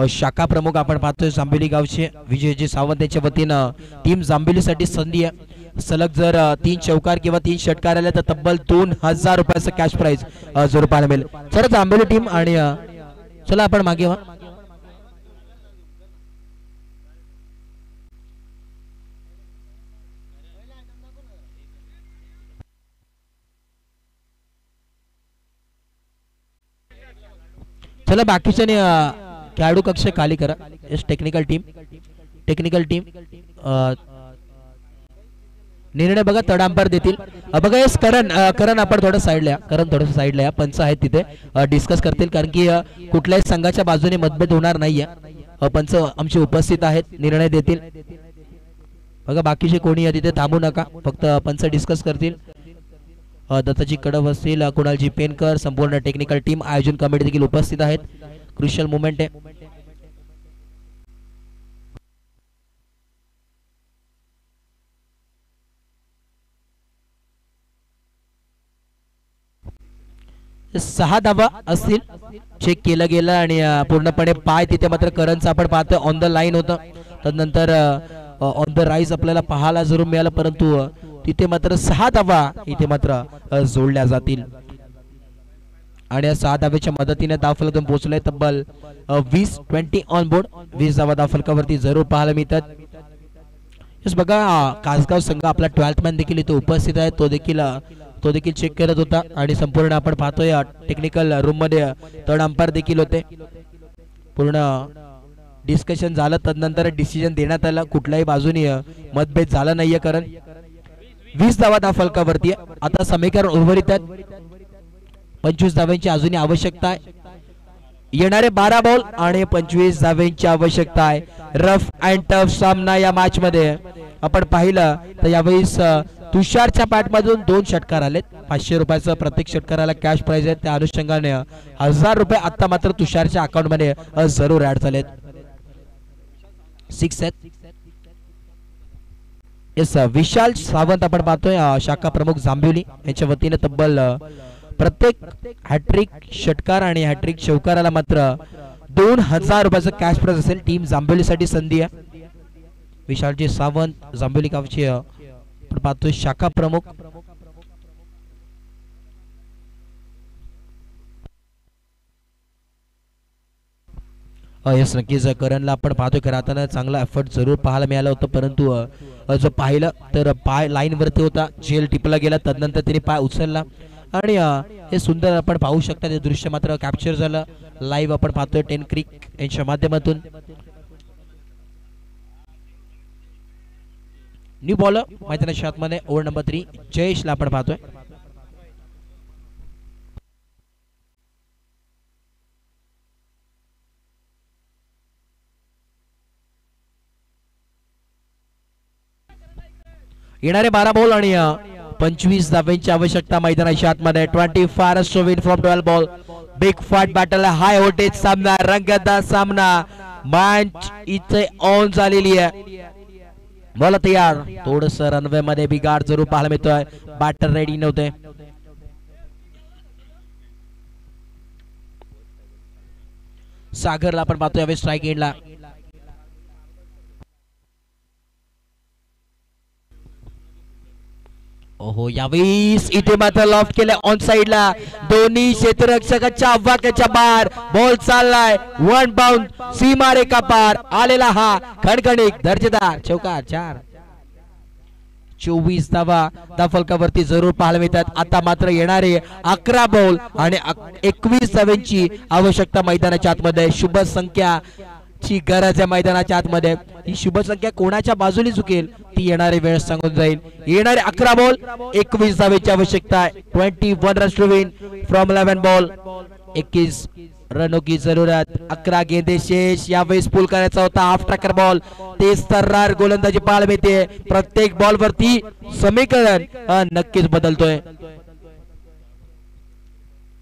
शाखा प्रमुख आपण पाहतोय जांभेली गावचे विजयजी सावंत यांच्या वतीनं टीम जांभेलीसाठी संधी आहे. सलग जर 3 चौकार किंवा 3 षटकार आले तर तब्बल 2000 रुपयाचं कॅश प्राइज जरूर पाहायला मिळेल. चला जांभेली टीम आणि चला आपण मागे व्हा. चला बाकीच्याने खेळाडू कक्ष खाली करा. टेक्निकल टीम निर्णय बघा तड अंपायर देतील. बघा येस करण आपण थोडं साईडला या. करण थोडंसं साईडला या. पंच आहेत तिथे डिस्कस करतील कारण की कुठल्याही संघाच्या बाजूने मतभेद होणार नाहीये. पंच आमचे उपस्थित आहेत निर्णय देतील. बघा बाकीचे कोणी तिथे थांबू नका फक्त पंच डिस्कस करतील. दत्ताजी कडव असतील कुणालजी पेनकर संपूर्ण टेक्निकल टीम आयोजन कमिटी देखील उपस्थित आहेत. क्रुशियल मुवमेंट आहे. सहा धावा असतील चेक केलं गेलं आणि पूर्णपणे पाय तिथे मात्र करणचं आपण पाहतोय ऑन द लाईन होतं. त्यानंतर ऑन द राईज आपल्याला पाहायला जरूर मिळालं परंतु तिथे मात्र 6 धावा इथे मात्र जोडल्या जातील आणि या 6 धावेच्या मदतीने धावफलकातून पोहोचले तब्बल 20 ऑन बोर्ड. 20 धावा धावफलकावरती जरूर पाहायला मिळतात. बघा कासगाव संघ आपला 12th मॅन देखील इथे उपस्थित आहे. तो देखील चेक करत होता आणि संपूर्ण आपण पाहतोय टेक्निकल रूम मध्ये तड अंपायर देखील होते. पूर्ण डिस्कशन झालं तदनंतर डिसिजन देण्यात आलं. कुठल्याही बाजूने मतभेद झाला नाहीये कारण 20 धावा धावफलकावरती आता समीकरण उर्वरित आहेत. 25 धाव्यांची अजूनही आवश्यकता आहे. येणारे 12 बॉल आणि 25 धाव्यांची आवश्यकता आहे. रफ अँड टफ सामना या मॅच मध्ये आपण पाहिलं तर यावेळेस तुषारच्या बॅट मधून 2 षटकार आलेत. 500 रुपयाचं प्रत्येक षटकाराला कॅश प्राइज आहे. त्या अनुषंगाने 1000 रुपये आता मात्र तुषारच्या अकाउंट मध्ये जरूर ऍड झालेत. 6 आहेत. येस विशाल सावंत आपण पाहतोय शाखा प्रमुख जांभिवली यांच्या वतीने तब्बल प्रत्येक हॅट्रिक षटकार आणि हॅट्रिक चौकाराला मात्र 2000 रुपयाचं कॅश प्राइज असेल. टीम जांभिवलीसाठी संधी आहे. विशालजी सावंत जांभिवली गावची आपण पाहतोय शाखा प्रमुख. यस नक्कीच करणला आपण पाहतोय खरं आता चांगला एफर्ट जरूर पाहायला मिळाला होता परंतु जर पाहिलं तर पाय लाईन वरती होता. जेल टिपला गेला तदनंतर त्याने पाय उचलला आणि हे सुंदर आपण पाहू शकता. ते दृश्य मात्र कॅप्चर झालं लाईव्ह आपण पाहतोय 10 क्रिक यांच्या माध्यमातून. न्यू बॉलर मैदानाच्या आतमध्ये ओव्हर नंबर 3 जयेशला आपण पाहतोय. येणारे 12 बॉल आणि 25 धाव्यांची आवश्यकता मैदानाच्या आतमध्ये. 25 to win from 12 ball. Big fight battle high voltage सामना रंगतदार सामना मॅच इथे ऑन झालेली आहे. बोला तयार. थोडस रनवे मध्ये बिगाड जरूर पाहायला मिळतोय. बॅटर रेडी नव्हते. सागरला आपण पाहतोय यावेळी स्ट्राईक एंडला. ओहो यावेळेस इथे मात्र लॉफ्ट केलं ऑन साइडला. दोन्ही क्षेत्ररक्षकाच्या वाक्याच्या बाहेर बॉल चाललाय. 1 बाउंड सीमारेखा पार आलेला हा खणखणीत दर्जेदार चौकार. 4 24 धावा धावफलकावरती जरूर पाहायला मिळतात. आता मात्र येणारे 11 बॉल आणि 21 धाव्यांची आवश्यकता मैदानाच्या आतमध्ये. शुभ संख्या ची गरज आहे मैदानाच्या आतमध्ये. ही शुभ संख्या कोणाच्या बाजूने चुकेल ती येणारे वेळ सांगून जाईल. येणारे 11 बॉल 21 धावेची आवश्यकता आहे. 21 runs to win from 11 ball. 21 रनों की जरूरत. 11 गेंदे शेष. यावेळेस पूल करायचा होता. Half tracker ball. तेज तर्रार गोलंदाजी पाहायला मिळते. प्रत्येक बॉल वरती समीकरण नक्कीच बदलतोय.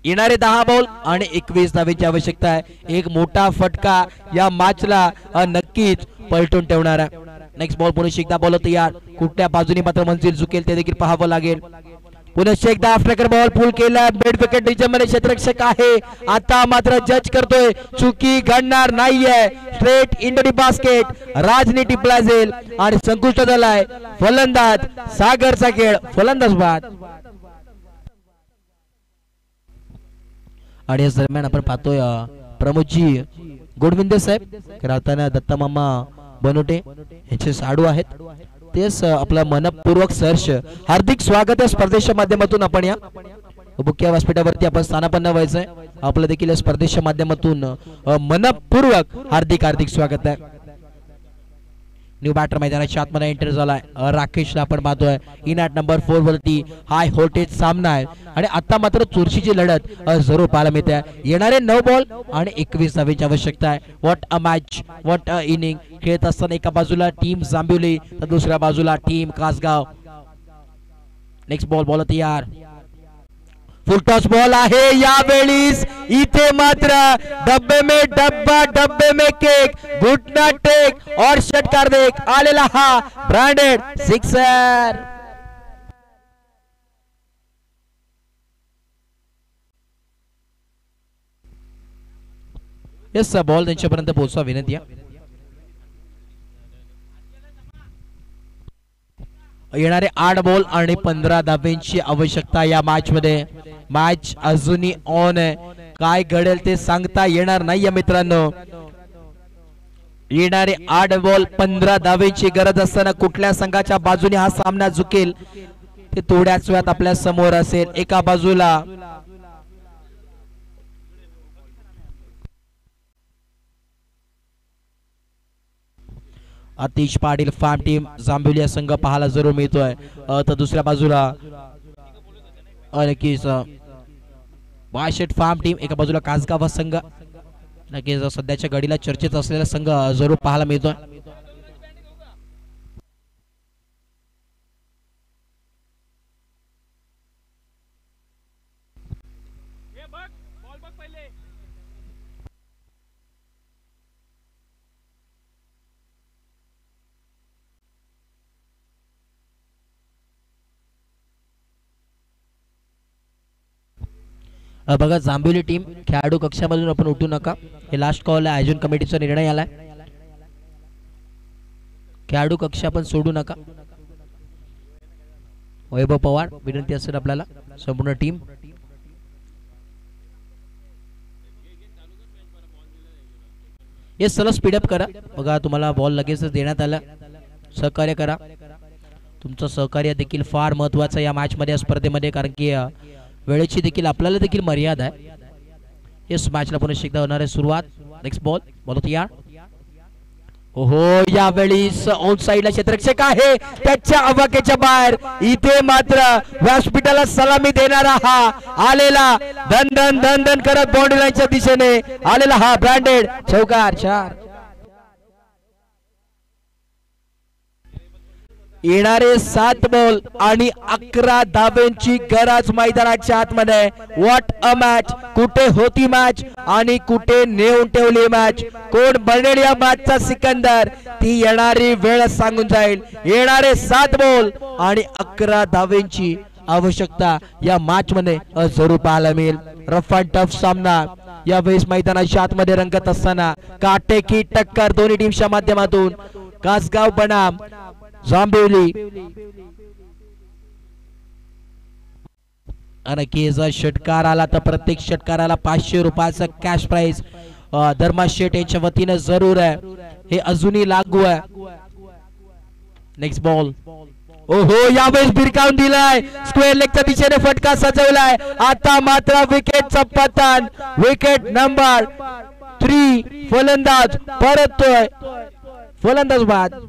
येणारे 10 बॉल आणि 21 धावेची आवश्यकता आहे. एक मोठा फटका या मॅचला नक्कीच पलटून ठेवणार आहे. नेक्स्ट बॉल पुन्हा एकदा बॉल तयार. कुठल्या बाजूने मात्र मंजिल चुकेल ते देखील पाहावं लागेल. पुन्हा एकदा आफ्टर बॉल पुल केला. बेड विकेट रिजन मध्ये क्षेत्ररक्षक आहे. आता मात्र जज करतोय चुकी घडणार नाहीये. Straight into the basket. राजनी टिपला जाईल आणि संकुष्ट झालाय फलंदाज सागरचा खेळ. फलंदाज बाद आणि याच दरम्यान आपण पाहतोय प्रमोदजी गोडविंदे साहेब राहताना दत्ता मामा बनोटे यांचे साडू आहेत. तेच आपला मनपूर्वक सहर्ष हार्दिक स्वागत आहे. स्पर्धेच्या माध्यमातून आपण या मुख्य व्यासपीठावरती आपण स्थानापन्न व्हायचंय. आपलं देखील या स्पर्धेच्या माध्यमातून मनपूर्वक हार्दिक स्वागत आहे. न्यू बॅटर मैदानाच्या आतमध्ये एंटर झालाय राकेशला आपण पाहतोय इन ॲट नंबर 4 वरती हाय व्होल्टेज सामना आहे आणि आता मात्र चुरशीची लढत जरूर पाहायला मिळते. येणारे 9 बॉल आणि 21 धावेची आवश्यकता आहे. What a match, what a inning. खेळत असताना एका बाजूला टीम जांभिवली तर दुसऱ्या बाजूला टीम कासगाव. नेक्स्ट बॉल तयार. फुल टॉस बॉल आहे यावेळीस. इथे मात्र डब्बे में डब्बा डब्बे में केक, घुटना टेक और षटकार देख आलेला हा ब्रँडेड सिक्सर. येस बॉल त्यांच्यापर्यंत पोहोचवा विनंती आहे. येणारे 8 बॉल आणि 15 धाब्यांची आवश्यकता या मॅच मध्ये. मॅच अजूनही ऑन आहे. काय घडेल ते सांगता येणार नाहीये मित्रांनो. येणारे 8 बॉल 15 धाब्यांची गरज असताना कुठल्या संघाच्या बाजूने हा सामना झुकेल ते थोड्याच वेळात आपल्या समोर असेल. एका बाजूला आतिश पाटील फार्म टीम जांभिवली संघ पाहायला जरूर मिळतोय. तर दुसऱ्या बाजूला नक्कीच वाशेट फार्म टीम, एका बाजूला कासगाव संघ. नक्कीच सध्याच्या घडीला चर्चेत असलेला संघ जरूर पाहायला मिळतोय. बघा जांभिवली टीम खेळाडू कक्षामधून आपण उठू नका. हे लास्ट कॉल आहे. आयोजन कमिटीचा निर्णय आलाय. खेळाडू कक्ष आपण सोडू नका. वैभव पवार विनंती असेल आपल्याला संपूर्ण टीम. हे चला स्पीडअप करा. बघा तुम्हाला बॉल लगेच देण्यात आला. सहकार्य करा. तुमचं सहकार्य देखील फार महत्वाचं या मॅच मध्ये स्पर्धेमध्ये, कारण की वेळेची देखील आपल्याला देखील मर्यादा आहे. इस मॅचला पुन्हा एकदा होणार आहे सुरुवात. नेक्स्ट बॉल तयार. ओहो यावेळी ऑन साइडला क्षेत्ररक्षक आहे त्याच्या अवाक्याच्या बाहेर. इथे मात्र व्यासपीठाला सलामी देणारा हा आलेला धन धन धन धन करत बाउंड्री लाईनच्या दिशेने आलेला हा ब्रँडेड चौकार. 4 येणारे 7 बॉल आणि 11 धाब्यांची गरज मैदानाच्या आतमध्ये. What a match. कुठे होती मॅच आणि कुठे नेऊन ठेवली मॅच. कोण बनेल या मॅचचा सिकंदर ती येणारी वेळ सांगून जाईल. येणारे 7 बॉल आणि 11 धाब्यांची आवश्यकता या मॅच मध्ये जरूर पाहायला मिळेल. रफ अँड टफ सामना या वेळेस मैदानाच्या आतमध्ये रंगत असताना काटेकी टक्कर दोन्ही टीमच्या माध्यमातून. कासगाव बनाम जांभिवली. आणि जर षटकार आला तर प्रत्येक षटकाराला 500 रुपयाचा कॅश प्राइज धर्मा शेट यांच्या वतीने जरूर आहे. हे अजूनही लागू आहे. Next ball. ओहो यावेळेस भिरकावून दिलाय. स्क्वेअर लेगच्या दिशेने फटका सजवलाय. आता मात्र विकेटचा पतन. Wicket number 3. फलंदाज परततोय. फलंदाज बाद.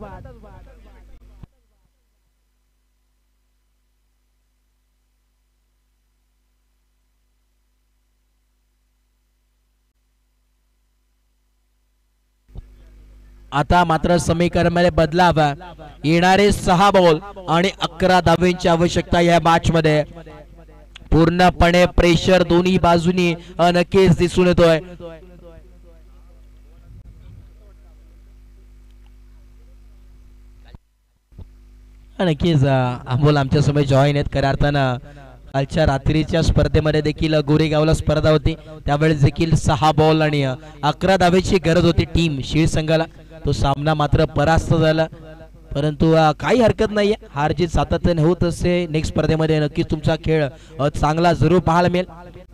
आता मात्र समीकरणामध्ये बदलाव. येणारे 6 बॉल आणि 11 धाब्यांची आवश्यकता या मॅच मध्ये. पूर्णपणे प्रेशर दोन्ही बाजूनी नक्कीच दिसून येतोय. नक्कीच अमोल आमच्या समोर जॉईन आहेत. खऱ्या अर्थानं कालच्या रात्रीच्या स्पर्धेमध्ये देखील गोरेगावला स्पर्धा होती. त्यावेळेस देखील 6 बॉल आणि 11 धाब्याची गरज होती टीम शीळ संघाला. तो सामना मात्र परास्त झाला. परंतु काही हरकत नाहीये. हार जीत सातत्याने होत असते. नेक्स्ट स्पर्धेमध्ये नक्कीच तुमचा खेळ चांगला जरूर पाहायला मिळेल.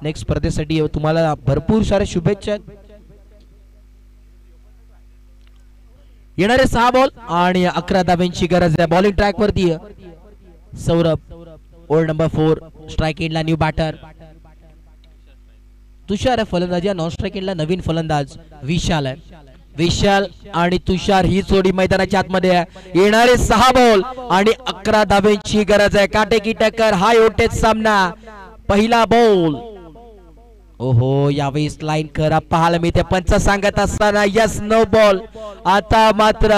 नेक्स्ट स्पर्धेसाठी तुम्हाला भरपूर साऱ्या शुभेच्छा. येणारे 6 बॉल आणि 11 धाब्यांची गरज आहे. बॉलिंग ट्रॅक वरती सौरभ. Old number 4. स्ट्राइक एंडला न्यू बॅटर तुषार आहे. फलंदाजी नॉन स्ट्राइक एंडला नवीन फलंदाज विशाल आहे. विशाल आणि तुषार ही जोडी मैदानाच्या आतमध्ये आहे. येणारे 6 बॉल आणि 11 धाब्यांची गरज आहे. काटेकी टक्कर, हाय व्होल्टेज सामना. पहिला बॉल. ओहो, यावेळी लाईन करा पाहायला मिळते. पंच सांगत असताना यस नो बॉल. आता मात्र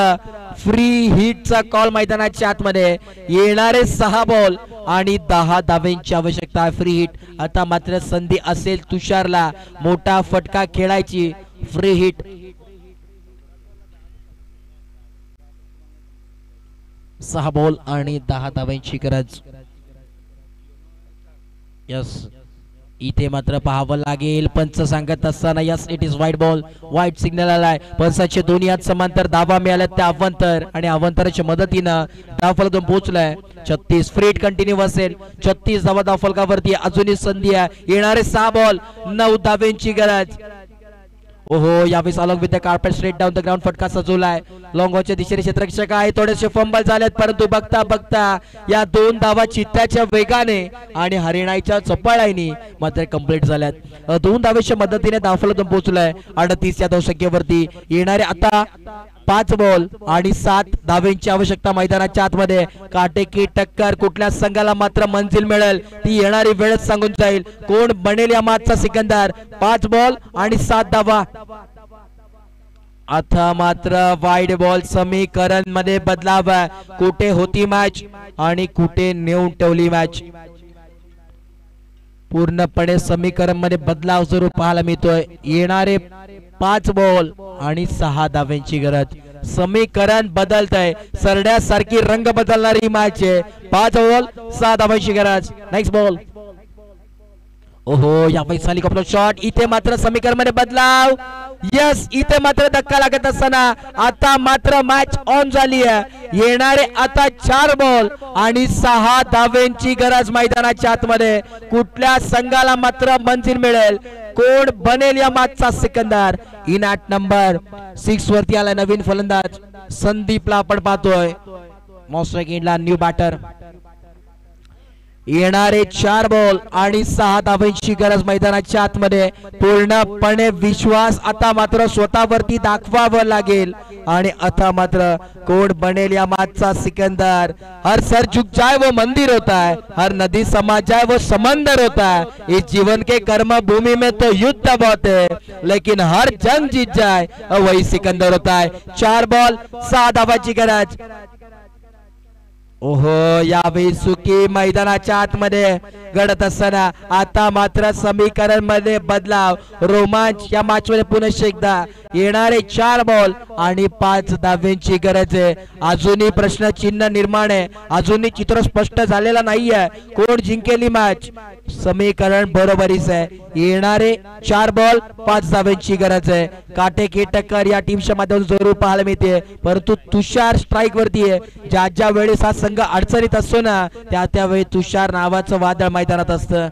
फ्री हिटचा कॉल मैदानाच्या आतमध्ये. येणारे 6 बॉल आणि 10 धाब्यांची आवश्यकता आहे. Free hit. आता मात्र संधी असेल तुषारला मोठा फटका खेळायची. Free hit. 6 बॉल आणि 10 धाब्यांची गरज. यस, इथे मात्र पाहावं लागेल. पंच सांगत असताना यस इट इज वाईट बॉल. वाईट सिग्नल आलाय. पंचाचे दोन्ही हात समांतर धावा मिळाल्या त्या अवंतर आणि अवंतराच्या मदतीनं धावफलकातून पोहोचलाय. 36 फ्रीट कंटिन्यू असेल. 36 धावा धावफलकावरती. अजूनही संधी आहे. येणारे 6 बॉल 9 धाब्यांची गरज. ओहो, यावेळेस along with the carpet straight down the ground फटका सजवलाय. लॉंगॉच्या दिशेने क्षेत्ररक्षक आहे. थोडेसे फंबल झालेत परंतु बघता बघता या 2 धावा चित्त्याच्या वेगाने आणि हरिणाईच्या चपळाईने मात्र कंप्लीट झाल्यात. 2 धावेच्या मदतीने धावफलकातून पोहोचलाय. 38 या धावसंख्येवरती. येणारे आता 5 बॉल आणि 7 धावेंची आवश्यकता मैदानाच्या आतमध्ये. काटेकी टक्कर. कुठल्या संघाला मात्र मंजिल मिळेल ती येणारी वेळच सांगून जाईल. कोण बनेल या मागचा सिकंदर. 5 बॉल आणि 7 धावा. आता मात्र वाईड बॉल समीकरण मध्ये बदलाव. कुठे होती मॅच आणि कुठे नेऊन ठेवली मॅच. पूर्णपणे समीकरण मध्ये बदलाव जरूर पाहायला मिळतोय. येणारे 5 बॉल आणि 6 धाव्यांची गरज. समीकरण बदलत आहे. सरड्यासारखी रंग बदलणारी मॅच आहे. 5 बॉल 6 धाव्यांची गरज. Next ball. ओहो, या पैसा हेलिकॉप्टर शॉट. इथे मात्र समीकरण मध्ये बदलाव. यस, इथे मात्र धक्का लागत असताना आता मात्र मॅच ऑन झाली आहे. येणारे आता 4 बॉल आणि 6 धाव्यांची गरज मैदानाच्या आतमध्ये. कुठल्या संघाला मात्र मंजिल मिळेल. कोण बनेल या मागचा सिकंदर. इन ॲट नंबर 6 वरती आला नवीन फलंदाज संदीपला आपण पाहतोय. मॉस्ट्रेकिनला न्यू बॅटर. येणारे 4 बॉल आणि 6 धाव्यांची गरज मैदानाच्या आतमध्ये. पूर्णपणे विश्वास आता मात्र स्वतःवरती दाखवावं लागेल आणि आता मात्र कोण बनेल या मागचा सिकंदर. हर सर झुक जाए वो मंदिर होता है, हर नदी समा जाए वो समंदर होता है. इस जीवन के कर्म भूमि में तो युद्ध बहुत है लेकिन हर जंग जीत जाए वही सिकंदर होता है. 4 बॉल 6 धावांची गरज. ओहो, यावेळी सुकी मैदानाच्या आतमध्ये घडत असताना आता मात्र समीकरण मध्ये बदलाव. रोमांच या मॅच मध्ये पुन्हा एकदा. येणारे 4 बॉल आणि 5 धाव्यांची गरज आहे. अजूनही प्रश्न चिन्ह निर्माण आहे. अजूनही चित्र स्पष्ट झालेला नाहीये. कोण जिंकेली मॅच. समीकरण बरोबरीच आहे. येणारे 4 बॉल 5 धाव्यांची गरज आहे. काटेकी टक्कर या टीमच्या माध्यमातून जरूर पाहायला मिळते. परंतु तुषार स्ट्राईक वरती आहे. ज्या वेळेस हा संघ अडचणीत असतो ना त्यावेळी तुषार नावाचं वादळ मैदानात असतं.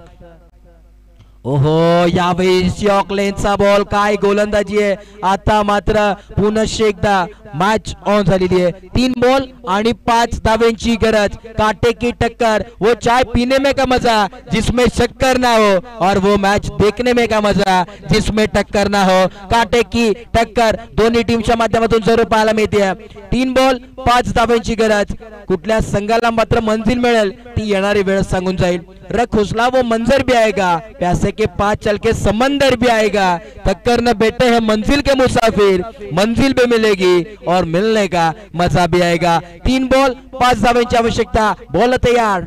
ओहो, यावेळी ऑकलेनचा बॉल. काय गोलंदाजी आहे. आता मात्र पुन्हा एकदा मॅच ऑन झालेली आहे. 3 बॉल आणि 5 धाव्यांची गरज. काटेकी टक्कर. वो चाय पीने में का मजा जिसमें शक्कर ना हो और वो मैच देखने में का मजा जिसमें टक्कर ना हो. काटेकी टक्कर दोन्ही टीमच्या माध्यमातून जरूर पाहायला मिळते. 3 बॉल 5 धाव्यांची गरज. कुठल्या संघाला मात्र मंजिल मिळेल ती येणारी वेळ सांगून जाईल. रख हुसला वो मंजर भी आएगा, प्यासे के पास चल के समंदर भी आएगा. टक्कर न बेटे है मंजिल के मुसाफिर, मंजिल भी मिलेगी और मिलने का मजा भी आएगा. 3 बॉल 5 धाव्यांची आवश्यकता. बॉल तयार.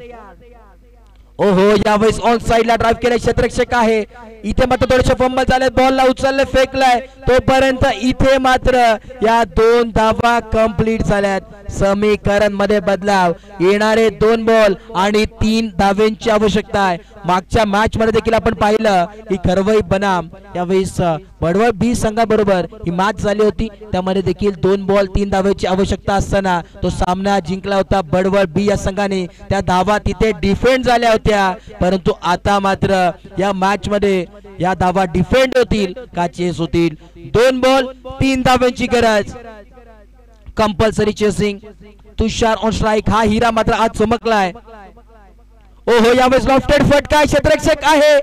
ओहो, यावेळेस ऑन साइडला ड्राइव्ह केले क्षेत्ररक्षक आहे. इथे मात्र थोडेसे फंबल झाले. बॉलला उचलले फेकलाय तोपर्यंत इथे मात्र या 2 धावा कंप्लीट झाल्यात. समीकरण मध्ये बदलाव. येणारे 2 बॉल आणि 3 धाव्यांची आवश्यकता आहे. मागच्या मॅच मध्ये देखील आपण पाहिलं की खरवई बनाम यावेळेस बडवळ बी संघाबरोबर ही मॅच झाली होती. त्यामध्ये देखील 2 बॉल 3 धाव्यांची आवश्यकता असताना तो सामना जिंकला होता बडवळ बी या संघाने. त्या धावा तिथे डिफेंड झाल्या होत्या. परंतु आता मात्र या मॅच मध्ये या धावा डिफेंड होतील का चेस होतील. 2 बॉल 3 धाव्यांची गरज. Compulsory chasing. Tushar on strike. हा हिरा मात्र आज चमकलाय. ओहो यावेळेस लॉफ्टेड फटका क्षेत्ररक्षक आहे.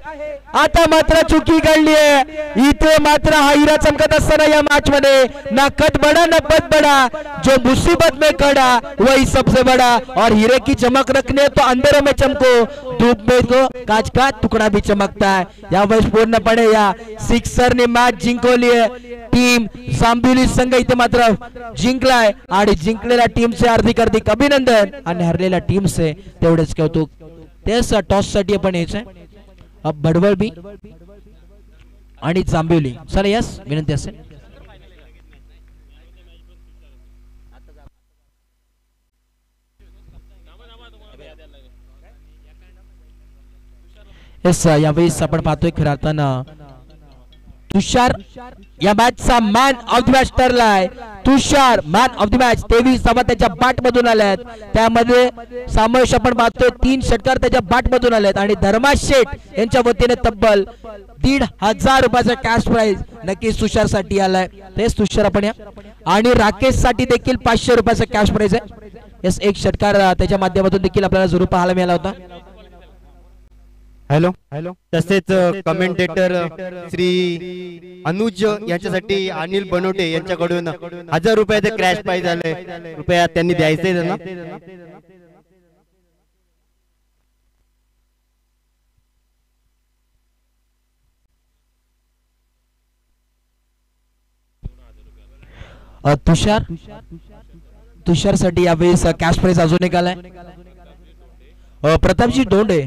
आता मात्र चुकी घडली आहे इथे. मात्र हा हिरा चमकत असताना या मॅच मध्ये ना कद बड़ा ना बद बड़ा, जो मुसीबत में खड़ा वही सबसे बड़ा. और हीरे की चमक रखने तो अंधेरों में चमको, धूप में तो कांच का तुकडा भी चमकता है. यावेळेस पूर्णपणे या सिक्सरने मॅच जिंकवली आहे. टीम जांभिवली संघ इथे मात्र जिंकलाय आणि जिंकलेल्या टीमचे हार्दिक अभिनंदन आणि हरलेल्या टीमचे तेवढेच कौतुक. तेच टॉस साठी आपण यायचंय. भडवळ बी आणि जांभिवली. चला यस विनंती असेल. यस यावेळेस आपण पाहतोय खरं अर्थानं तुषार या मॅचचा मॅन ऑफ द मॅच ठरलाय. Tushar man of the match. 23 धावा त्याच्या बॅट मधून आल्यात. त्यामध्ये समावेश आपण पाहतोय 3 षटकार त्याच्या बॅट मधून आलेत आणि धर्मा शेठ यांच्या वतीने तब्बल 1,500 रुपयाचा कॅश प्राइज नक्कीच तुषार साठी आलाय. तेच तुषार आपण या आणि राकेश साठी देखील 500 रुपयाचा कॅश प्राइज आहे. यस एक षटकार त्याच्या माध्यमातून देखील आपल्याला जरूर पाहायला मिळाला होता. Hello hello. तसेच कमेंटेटर श्री अनुज यांच्यासाठी अनिल बनोटे यांच्याकडून 1000 रुपयाचे क्रॅश प्राइज आले. कृपया त्यांनी द्यायचंय त्यांना. तुषार साठी यावेळेस कॅश प्राइज अजून एक आलाय. प्रतापजी डोंडे